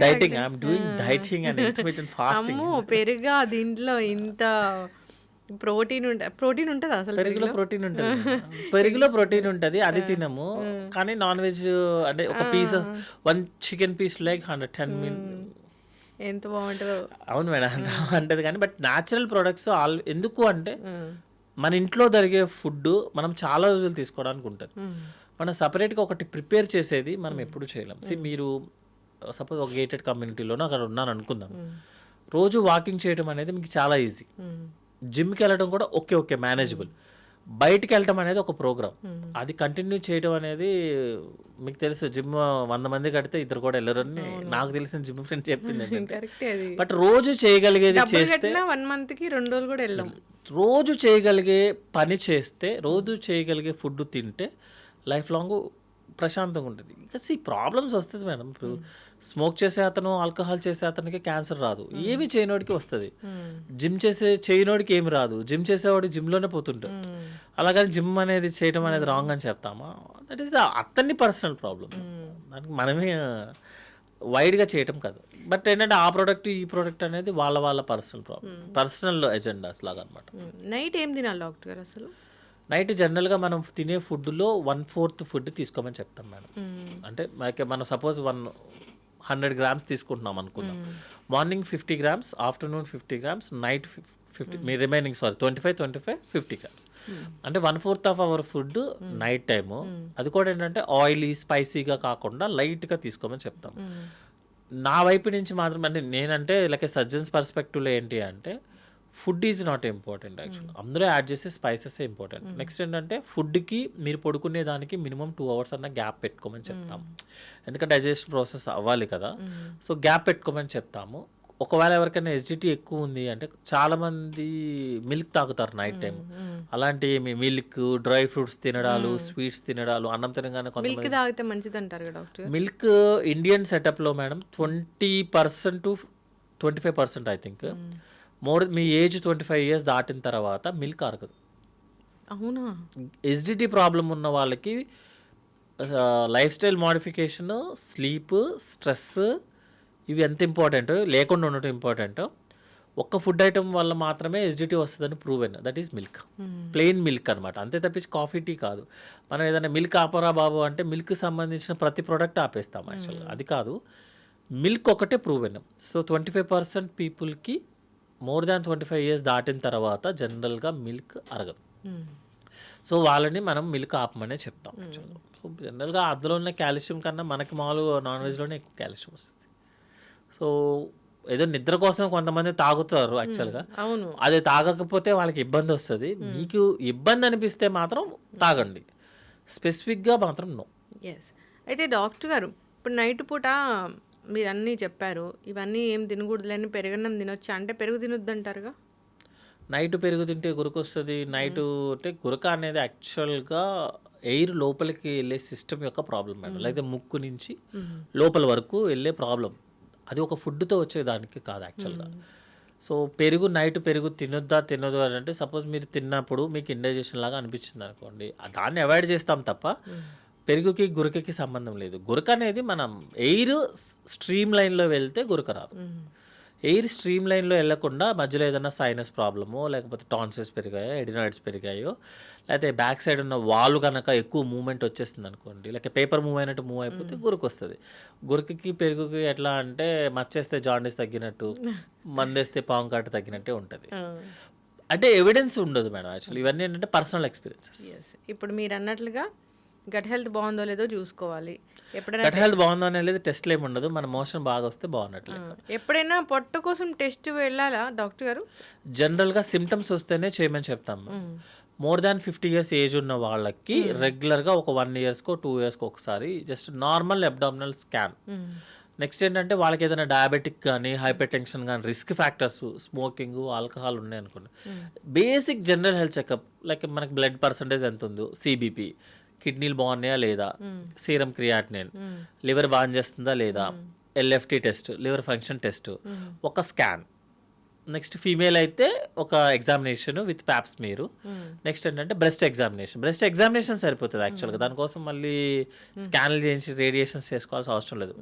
dieting. I'm doing dieting and intermittent fasting. పెరుగా దీంట్లో ఇంత ప్రోటీన్ ఉంటుంది అసలు. పెరుగులో ప్రోటీన్ ఉంటుంది, పెరుగులో ప్రోటీన్ ఉంటుంది, అది తినము. కానీ నాన్ వెజ్ అంటే ఒక పీస్ 1 chicken piece లైక్ 110 ఎంత బాగుంటుందో. అవును మేడం, అంత బాగుంటుంది. కానీ బట్ న్యాచురల్ ప్రొడక్ట్స్ ఎందుకు అంటే మన ఇంట్లో జరిగే ఫుడ్ మనం చాలా రోజులు తీసుకోవడానికి ఉంటుంది. మనం సపరేట్గా ఒకటి ప్రిపేర్ చేసేది మనం ఎప్పుడు చేయలేం. మీరు సపోజ్ ఒక గేటెడ్ కమ్యూనిటీలోనో అక్కడ ఉన్నాను అనుకుందాం, రోజు వాకింగ్ చేయడం అనేది మీకు చాలా ఈజీ. జిమ్కి వెళ్ళడం కూడా ఓకే మేనేజబుల్. బయటికి వెళ్ళటం అనేది ఒక ప్రోగ్రామ్, అది కంటిన్యూ చేయడం అనేది మీకు తెలుసు. జిమ్ 100 మంది కడితే 2 కూడా వెళ్ళరని నాకు తెలిసిన జిమ్ ఫ్రెండ్ చెప్పింది. బట్ రోజు చేయగలిగేది చేస్తే 1 monthకి 2 రోజులు కూడా వెళ్ళాం. రోజు చేయగలిగే పని చేస్తే, రోజు చేయగలిగే ఫుడ్ తింటే లైఫ్ లాంగ్ ప్రశాంతంగా ఉంటుంది. ఇంకా ప్రాబ్లమ్స్ వస్తుంది మేడం. ఇప్పుడు స్మోక్ చేసే అతను, ఆల్కహాల్ చేసే అతనికి క్యాన్సర్ రాదు, ఏమి చేయనోడికి వస్తుంది. జిమ్ చేయనోడికి ఏమి రాదు, జిమ్ చేసేవాడు జిమ్లోనే పోతుంటాడు. అలాగని జిమ్ అనేది చేయడం అనేది రాంగ్ అని చెప్తామా? దట్ ఈస్ ద అతన్ని పర్సనల్ ప్రాబ్లం. దానికి మనమే వైడ్గా చేయటం కాదు. బట్ ఏంటంటే ఆ ప్రోడక్ట్ ఈ ప్రోడక్ట్ అనేది వాళ్ళ పర్సనల్ ప్రాబ్లం, పర్సనల్ ఎజెండాస్ లాగా అనమాట. నైట్ ఏం తినాలి డాక్టర్ గారు అసలు? నైట్ జనరల్గా మనం తినే ఫుడ్లో 1/4 ఫుడ్ తీసుకోమని చెప్తాం మేడం. అంటే మనం సపోజ్ 100 grams తీసుకుంటున్నాం అనుకుందాం. Morning 50 grams, afternoon 50 grams, night 50, మీ రిమైనింగ్ 25, 50 grams. అంటే 1/4 of our food night time. అది కూడా ఏంటంటే ఆయిలీ స్పైసీగా కాకుండా లైట్గా తీసుకోమని చెప్తాం. నా వైపు నుంచి మాత్రం అంటే నేనంటే లైక్ సర్జన్స్ పర్స్పెక్టివ్లో ఏంటి అంటే food is not important actually. అందులో యాడ్ చేసే స్పైసెస్ ఇంపార్టెంట్. నెక్స్ట్ ఏంటంటే ఫుడ్కి మీరు పడుకునే దానికి మినిమం 2 hours అన్న గ్యాప్ పెట్టుకోమని చెప్తాం. ఎందుకంటే డైజెషన్ ప్రాసెస్ అవ్వాలి కదా. సో గ్యాప్ పెట్టుకోమని చెప్తాము. ఒకవేళ ఎవరికైనా ఎసిడిటీ ఎక్కువ ఉంది అంటే చాలామంది మిల్క్ తాగుతారు నైట్ టైం. అలాంటి మిల్క్, డ్రై ఫ్రూట్స్ తినడాలు, స్వీట్స్ తినడాలు, అన్నం తినగానే మిల్క్ తాగితే మంచిది అంటారు కదా డాక్టర్? మిల్క్ ఇండియన్ సెటప్లో మేడం 20% to 25% ఐ థింక్. మీ ఏజ్ 25 years దాటిన తర్వాత మిల్క్ అరగదు. అవునా? ఎసిడిటీ ప్రాబ్లం ఉన్న వాళ్ళకి life style modification, sleep, stress ఇవి ఎంత ఇంపార్టెంట్, లేకుండా ఉండటం ఇంపార్టెంట్. ఒక్క ఫుడ్ ఐటమ్ వల్ల మాత్రమే ఎసిడిటీ వస్తుందని proven. That is milk, plain milk అనమాట. అంతే తప్పించి కాఫీ, టీ కాదు. మనం ఏదైనా మిల్క్ ఆపరా బాబు అంటే మిల్క్ సంబంధించిన ప్రతి ప్రోడక్ట్ ఆపేస్తాం యాక్చువల్గా. అది కాదు, మిల్క్ ఒకటే ప్రూవెన్. సో 25% పీపుల్కి మోర్ దాన్ 25 years దాటిన తర్వాత జనరల్గా మిల్క్ అరగదు. సో వాళ్ళని మనం మిల్క్ ఆపమనే చెప్తాం. సో జనరల్గా అందులో ఉన్న కాల్షియం కన్నా మనకి మామూలుగా నాన్ వెజ్లోనే ఎక్కువ కాల్షియం వస్తుంది. సో ఏదో నిద్ర కోసం కొంతమంది తాగుతారు యాక్చువల్గా. అవును, అది తాగకపోతే వాళ్ళకి ఇబ్బంది వస్తుంది. మీకు ఇబ్బంది అనిపిస్తే మాత్రం తాగండి, స్పెసిఫిక్గా మాత్రం నో. ఎస్. అయితే డాక్టర్ గారు ఇప్పుడు నైట్ పూట మీరు అన్నీ చెప్పారు, ఇవన్నీ ఏం తినకూడదులేని, పెరుగన్నం తినొచ్చా అంటే పెరుగు తినొద్దు అంటారుగా? నైట్ పెరుగు తింటే గురక వస్తుంది. నైట్ అంటే గురక అనేది యాక్చువల్గా ఎయిర్ లోపలికి వెళ్ళే సిస్టమ్ యొక్క ప్రాబ్లం మేడం. లేకపోతే ముక్కు నుంచి లోపల వరకు వెళ్ళే ప్రాబ్లం. అది ఒక ఫుడ్తో వచ్చేదానికి కాదు యాక్చువల్గా. సో నైట్ పెరుగు తినొద్దు అని అంటే సపోజ్ మీరు తిన్నప్పుడు మీకు ఇండైజెషన్ లాగా అనిపించింది అనుకోండి, దాన్ని అవాయిడ్ చేస్తాం తప్ప పెరుగుకి గురకకి సంబంధం లేదు. గురక అనేది మనం ఎయిర్ స్ట్రీమ్ లైన్లో వెళ్తే గురక రాదు. ఎయిర్ స్ట్రీమ్ లైన్లో వెళ్ళకుండా మధ్యలో ఏదైనా సైనస్ ప్రాబ్లమో, లేకపోతే టాన్సిల్స్ పెరిగాయో, ఎడినాయిడ్స్ పెరిగాయో, లేకపోతే బ్యాక్ సైడ్ ఉన్న వాల్ కనుక ఎక్కువ మూవ్మెంట్ వచ్చేస్తుంది అనుకోండి, లేకపోతే పేపర్ మూవ్ అయినట్టు మూవ్ అయిపోతే గురక వస్తుంది. గురకకి పెరుగుకి ఎట్లా అంటే మచ్చేస్తే జాండీస్ తగ్గినట్టు, మందేస్తే పాము కాటు తగ్గినట్టే ఉంటుంది. అంటే ఎవిడెన్స్ ఉండదు మేడం యాక్చువల్లీ. ఇవన్నీ ఏంటంటే పర్సనల్ ఎక్స్పీరియన్సెస్. ఇప్పుడు మీరు అన్నట్లుగా గట్ హెల్త్ బాగుందో లేదో చూసుకోవాలి. ఎప్పుడైనా గట్ హెల్త్ బాగుందో అనేది టెస్ట్లు ఏమి ఉండదు, మన మోషన్ బాగా వస్తే బాగున్నట్లే. ఎప్పుడైనా పొట్ట కోసం టెస్ట్ వెళ్ళాలా డాక్టర్ గారు? జనరల్గా సిమ్టమ్స్ వస్తేనే చేయమని చెప్తాము. మోర్ దాన్ 50 years ఏజ్ ఉన్న వాళ్ళకి రెగ్యులర్గా ఒక 1 yearకో 2 yearsకో ఒకసారి just normal abdominal scan. Next ఏంటంటే వాళ్ళకి ఏదైనా డయాబెటిక్ కానీ, హైపర్ టెన్షన్ కానీ, రిస్క్ ఫ్యాక్టర్స్, స్మోకింగ్, ఆల్కహాల్ ఉన్నాయి అనుకోండి, basic general health checkup like మనకి బ్లడ్ పర్సంటేజ్ ఎంత ఉందో, సిబిపి, కిడ్నీలు బాగున్నాయా లేదా, సీరం క్రియాటినిన్, లివర్ బాగా చేస్తుందా లేదా, LFT test, liver function test, ఒక స్కాన్. నెక్స్ట్ ఫీమేల్ అయితే ఒక ఎగ్జామినేషన్ విత్ ప్యాప్స్ మీరు. నెక్స్ట్ ఏంటంటే బ్రెస్ట్ ఎగ్జామినేషన్ సరిపోతుంది యాక్చువల్గా. దానికోసం మళ్ళీ స్కాన్లు చేయించి రేడియేషన్స్ చేసుకోవాల్సిన అవసరం లేదు.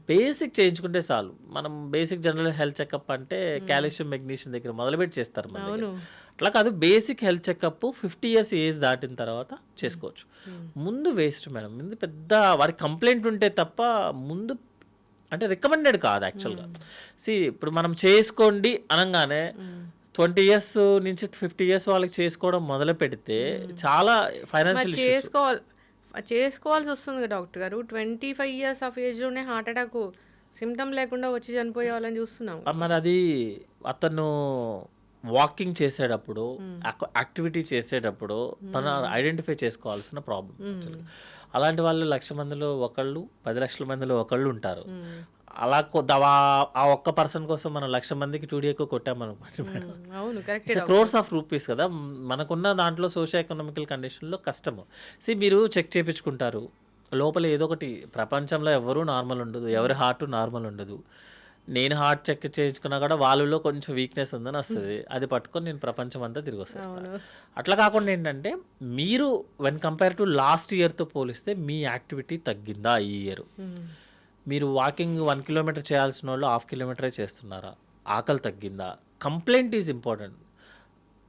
బేసిక్ చేయించుకుంటే చాలు. మనం బేసిక్ జనరల్ హెల్త్ చెకప్ అంటే కాల్షియం, మెగ్నీషియం దగ్గర మొదలుపెట్టి చేస్తారు మన దగ్గర. అట్లా కాదు, basic health checkup 50 years age దాటిన తర్వాత చేసుకోవచ్చు. ముందు వేస్ట్ మేడం. ముందు పెద్ద వాడికి కంప్లైంట్ ఉంటే తప్ప ముందు అంటే రికమెండెడ్ కాదు యాక్చువల్గా. ఇప్పుడు మనం చేసుకోండి అనగానే 20 years నుంచి 50 years వాళ్ళకి చేసుకోవడం మొదలు పెడితే చాలా ఫైనాన్షియల్ చేసుకోవాల్సి వస్తుంది డాక్టర్ గారు. 25 years ఆఫ్ ఏజ్లోనే హార్ట్ అటాక్ సిమ్టమ్ లేకుండా వచ్చి చనిపోయే వాళ్ళని చూస్తున్నాం. మరి అది అతను వాకింగ్ చేసేటప్పుడు, యాక్టివిటీ చేసేటప్పుడు తను ఐడెంటిఫై చేసుకోవాల్సిన ప్రాబ్లం. అలాంటి వాళ్ళు 1,00,000 మందిలో ఒకళ్ళు, 10 లక్షల మందిలో ఒకళ్ళు ఉంటారు. అలా ఆ ఒక్క పర్సన్ కోసం మనం 1,00,000 మందికి 2D ఎక్కువ కొట్టామనుకోండి మేడం, అవును correct. It's crores of rupees కదా. మనకున్న దాంట్లో సోషియో ఎకనామికల్ కండిషన్లో కష్టము. మీరు చెక్ చేయించుకుంటారు, లోపల ఏదో ఒకటి, ప్రపంచంలో ఎవరు నార్మల్ ఉండదు, ఎవరి హార్ట్ నార్మల్ ఉండదు. నేను హార్ట్ చెక్ చేయించుకున్నా కూడా వాళ్ళలో కొంచెం వీక్నెస్ ఉందని వస్తుంది, అది పట్టుకొని నేను ప్రపంచం అంతా తిరిగి వస్తాను. అట్లా కాకుండా ఏంటంటే మీరు వెన్ కంపేర్ టు లాస్ట్ ఇయర్తో పోలిస్తే మీ యాక్టివిటీ తగ్గిందా ఈ ఇయర్? మీరు వాకింగ్ 1 కిలోమీటర్ చేయాల్సిన వాళ్ళు 1/2 కిలోమీటరే చేస్తున్నారా? ఆకలి తగ్గిందా? Complaint is important.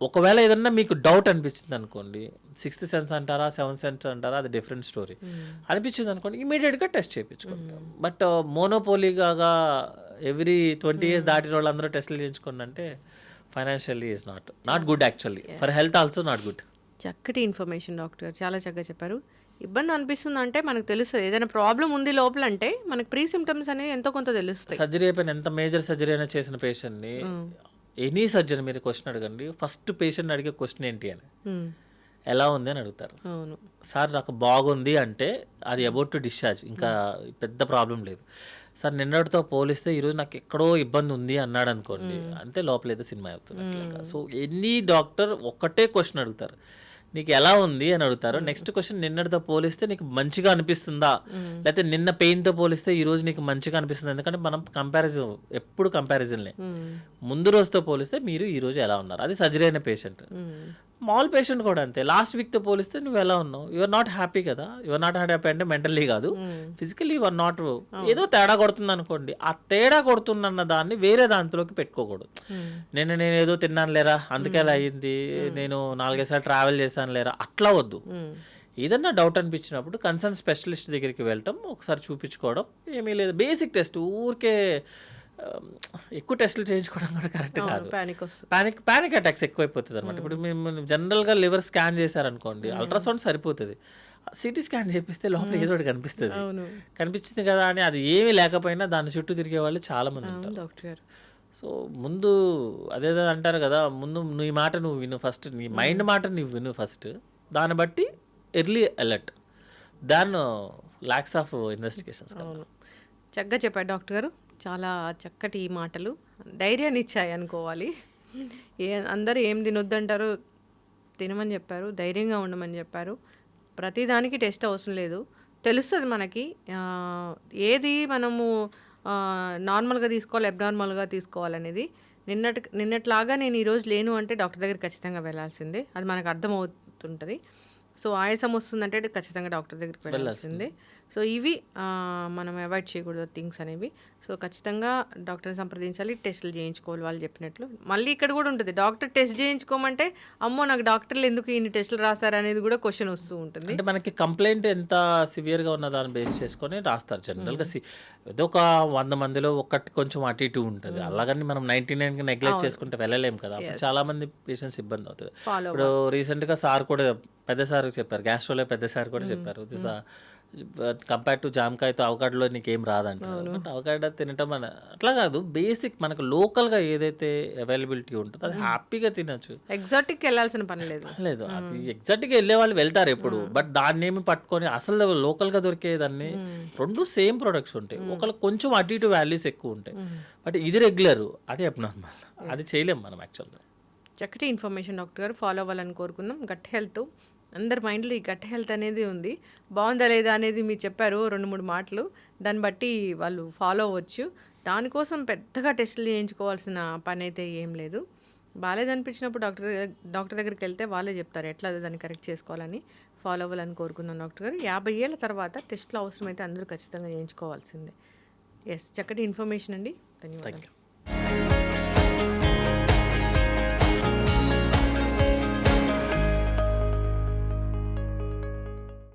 ఒకవేళ ఏదన్నా మీకు డౌట్ అనిపించింది అనుకోండి, 6th సెన్స్ అంటారా 7th సెన్స్ అంటారా, అది డిఫరెంట్ స్టోరీ. అనిపించింది అనుకోండి, ఇమీడియట్గా టెస్ట్ చేయించుకోండి. బట్ మోనోపోలీగా ఎవ్రీ 20 years దాటిన వాళ్ళందరూ టెస్టులు చేయించుకోండి అంటే financially is not good, actually for health also not good. చక్కటి ఇన్ఫర్మేషన్ డాక్టర్ గారు, చాలా చక్కగా చెప్పారు. ఇబ్బంది అనిపిస్తుంది అంటే మనకు తెలుస్తుంది, ఏదైనా ప్రాబ్లం ఉంది లోపల అంటే మనకు ప్రీ సిమ్టమ్స్ అనేవి ఎంతో కొంత తెలుస్తాయి. సర్జరీ అయిపోయిన ఎంత మేజర్ సర్జరీ అయినా చేసిన పేషెంట్ని, ఎనీ సర్జరీ మీరు క్వశ్చన్ అడగండి, ఫస్ట్ పేషెంట్ అడిగే క్వశ్చన్ ఏంటి అని, ఎలా ఉంది అని అడుగుతారు. అవును సార్ నాకు బాగుంది అంటే అది అబౌట్ టు డిశ్చార్జ్, ఇంకా పెద్ద ప్రాబ్లం లేదు. సార్ నిన్నటితో పోలిస్తే ఈరోజు నాకు ఎక్కడో ఇబ్బంది ఉంది అన్నాడు అనుకోండి, అంతే లోపల ఏదో సినిమా అవుతుంది. సో ఎనీ డాక్టర్ ఒక్కటే క్వశ్చన్ అడుగుతారు, నీకు ఎలా ఉంది అని అడుగుతారు. నెక్స్ట్ క్వశ్చన్, నిన్నటితో పోలిస్తే నీకు మంచిగా అనిపిస్తుందా, లేకపోతే నిన్న పెయిన్తో పోలిస్తే ఈ రోజు నీకు మంచిగా అనిపిస్తుంది. ఎందుకంటే మనం కంపారిజన్, ఎప్పుడు కంపారిజన్లే. ముందు రోజుతో పోలిస్తే మీరు ఈ రోజు ఎలా ఉన్నారు, అది సర్జరీ అయిన పేషెంట్. మామూలు పేషెంట్ కూడా అంతే, లాస్ట్ వీక్తో పోలిస్తే నువ్వు ఎలా ఉన్నావు, యువర్ నాట్ హ్యాపీ కదా. యువర్ నాట్ హ్యాపీ అంటే మెంటల్లీ కాదు, ఫిజికల్లీ యువర్ నాట్, ఏదో తేడా కొడుతుంది అనుకోండి, ఆ తేడా కొడుతుందన్న దాన్ని వేరే దాంట్లోకి పెట్టుకోకూడదు. నేను ఏదో తిన్నాను లేరా అందుకే అలా అయ్యింది, నేను 4-5 సార్లు ట్రావెల్ చేశాను లేరా, అట్లా వద్దు. ఏదన్నా డౌట్ అనిపించినప్పుడు కన్సర్న్ స్పెషలిస్ట్ దగ్గరికి వెళ్ళటం, ఒకసారి చూపించుకోవడం, ఏమీ లేదు. బేసిక్ టెస్ట్, ఊరికే ఎక్కువ టెస్టులు చేయించుకోవడం కూడా కరెక్ట్ కాదు. పానిక్ అటాక్స్ ఎక్కువైపోతుంది అనమాట. ఇప్పుడు మేము జనరల్గా లివర్ స్కాన్ చేశారనుకోండి, అల్ట్రాసౌండ్ సరిపోతుంది, సిటీ స్కాన్ చేపిస్తే లోపల ఏదో ఒకటి కనిపిస్తుంది. కనిపించింది కదా అని అది ఏమీ లేకపోయినా దాని చుట్టూ తిరిగే వాళ్ళు చాలా మంది ఉంటారు డాక్టర్. సో ముందు అదేదో అంటారు కదా, ముందు నీ మాట నువ్వు విను ఫస్ట్, నీ మైండ్ మాట నువ్వు విను ఫస్ట్, దాన్ని బట్టి early alert, than lakhs of investigations. చక్కగా చెప్పారు డాక్టర్ గారు, చాలా చక్కటి మాటలు, ధైర్యాన్ని ఇచ్చాయి అనుకోవాలి. అందరూ ఏం తినొద్దంటారు, తినమని చెప్పారు, ధైర్యంగా ఉండమని చెప్పారు. ప్రతిదానికి టెస్ట్ అవసరం లేదు, తెలుస్తుంది మనకి ఏది మనము నార్మల్గా తీసుకోవాలి, అబ్నార్మల్గా తీసుకోవాలనేది. నిన్నట్లాగా నేను ఈరోజు లేను అంటే డాక్టర్ దగ్గర ఖచ్చితంగా వెళ్ళాల్సిందే, అది మనకు అర్థమవుతుంటుంది. సో ఆయాసం వస్తుందంటే ఖచ్చితంగా డాక్టర్ దగ్గరికి వెళ్ళాల్సిందే. సో ఇవి మనం అవాయిడ్ చేయకూడదు థింగ్స్ అనేవి. సో ఖచ్చితంగా డాక్టర్ని సంప్రదించాలి, టెస్టులు చేయించుకోవాలి వాళ్ళు చెప్పినట్లు. మళ్ళీ ఇక్కడ కూడా ఉంటుంది, డాక్టర్ టెస్ట్ చేయించుకోమంటే అమ్మో నాకు డాక్టర్లు ఎందుకు ఇన్ని టెస్టులు రాస్తారు అనేది కూడా క్వశ్చన్ వస్తూ ఉంటుంది. అంటే మనకి కంప్లైంట్ ఎంత సివియర్గా ఉన్న దాన్ని బేస్ చేసుకొని రాస్తారు జనరల్గా. ఏదో ఒక 100 మందిలో ఒకటి కొంచెం అటు ఇటు ఉంటుంది, అలాగని మనం 99కి నెగ్లెక్ట్ చేసుకుంటే వెళ్ళలేము కదా. చాలా మంది పేషెంట్స్ ఇబ్బంది అవుతుంది. ఇప్పుడు రీసెంట్గా సార్ కూడా, పెద్ద సార్ చెప్పారు, గ్యాస్ట్రోలో పెద్ద సార్ కూడా చెప్పారు, కంపేర్ టు జామకాయతో అవకాడలో నీకేం రాదంటారు. బట్ అవకాడ తినటం అట్లా కాదు, బేసిక్ మనకు లోకల్గా ఏదైతే అవైలబిలిటీ ఉంటుందో అది హ్యాపీగా తినచ్చు. ఎగ్జాటిక్ వెళ్ళాల్సిన పని లేదు. అది ఎగ్జాక్ట్గా వెళ్ళే వాళ్ళు వెళ్తారు ఎప్పుడు, బట్ దాన్ని ఏమి పట్టుకొని అసలు లోకల్గా దొరికేదాన్ని, రెండు సేమ్ ప్రొడక్ట్స్ ఉంటాయి, ఒకళ్ళు కొంచెం అటు ఇటు వాల్యూస్ ఎక్కువ ఉంటాయి. బట్ ఇది రెగ్యులర్, అది అబ్నార్మల్, అది చేయలేం మనం యాక్చువల్గా. చక్కటి ఇన్ఫర్మేషన్ డాక్టర్ గారు, ఫాలో అవ్వాలని కోరుకుందాం. గట్ హెల్త్, అందరి మైండ్లో ఈ గట్ హెల్త్ అనేది ఉంది, బాగుందా లేదా అనేది మీరు చెప్పారు 2-3 మాటలు, దాన్ని బట్టి వాళ్ళు ఫాలో అవ్వచ్చు. దానికోసం పెద్దగా టెస్టులు చేయించుకోవాల్సిన పని అయితే ఏం లేదు. బాగాలేదనిపించినప్పుడు డాక్టర్ దగ్గరికి వెళ్తే వాళ్ళే చెప్తారు ఎట్లా దాన్ని కరెక్ట్ చేసుకోవాలని. ఫాలో అవ్వాలని కోరుకుందాం డాక్టర్ గారు. 50 ఏళ్ళ తర్వాత టెస్టులు అవసరమైతే అందరూ ఖచ్చితంగా చేయించుకోవాల్సిందే. ఎస్, చక్కటి ఇన్ఫర్మేషన్ అండి, ధన్యవాదాలు.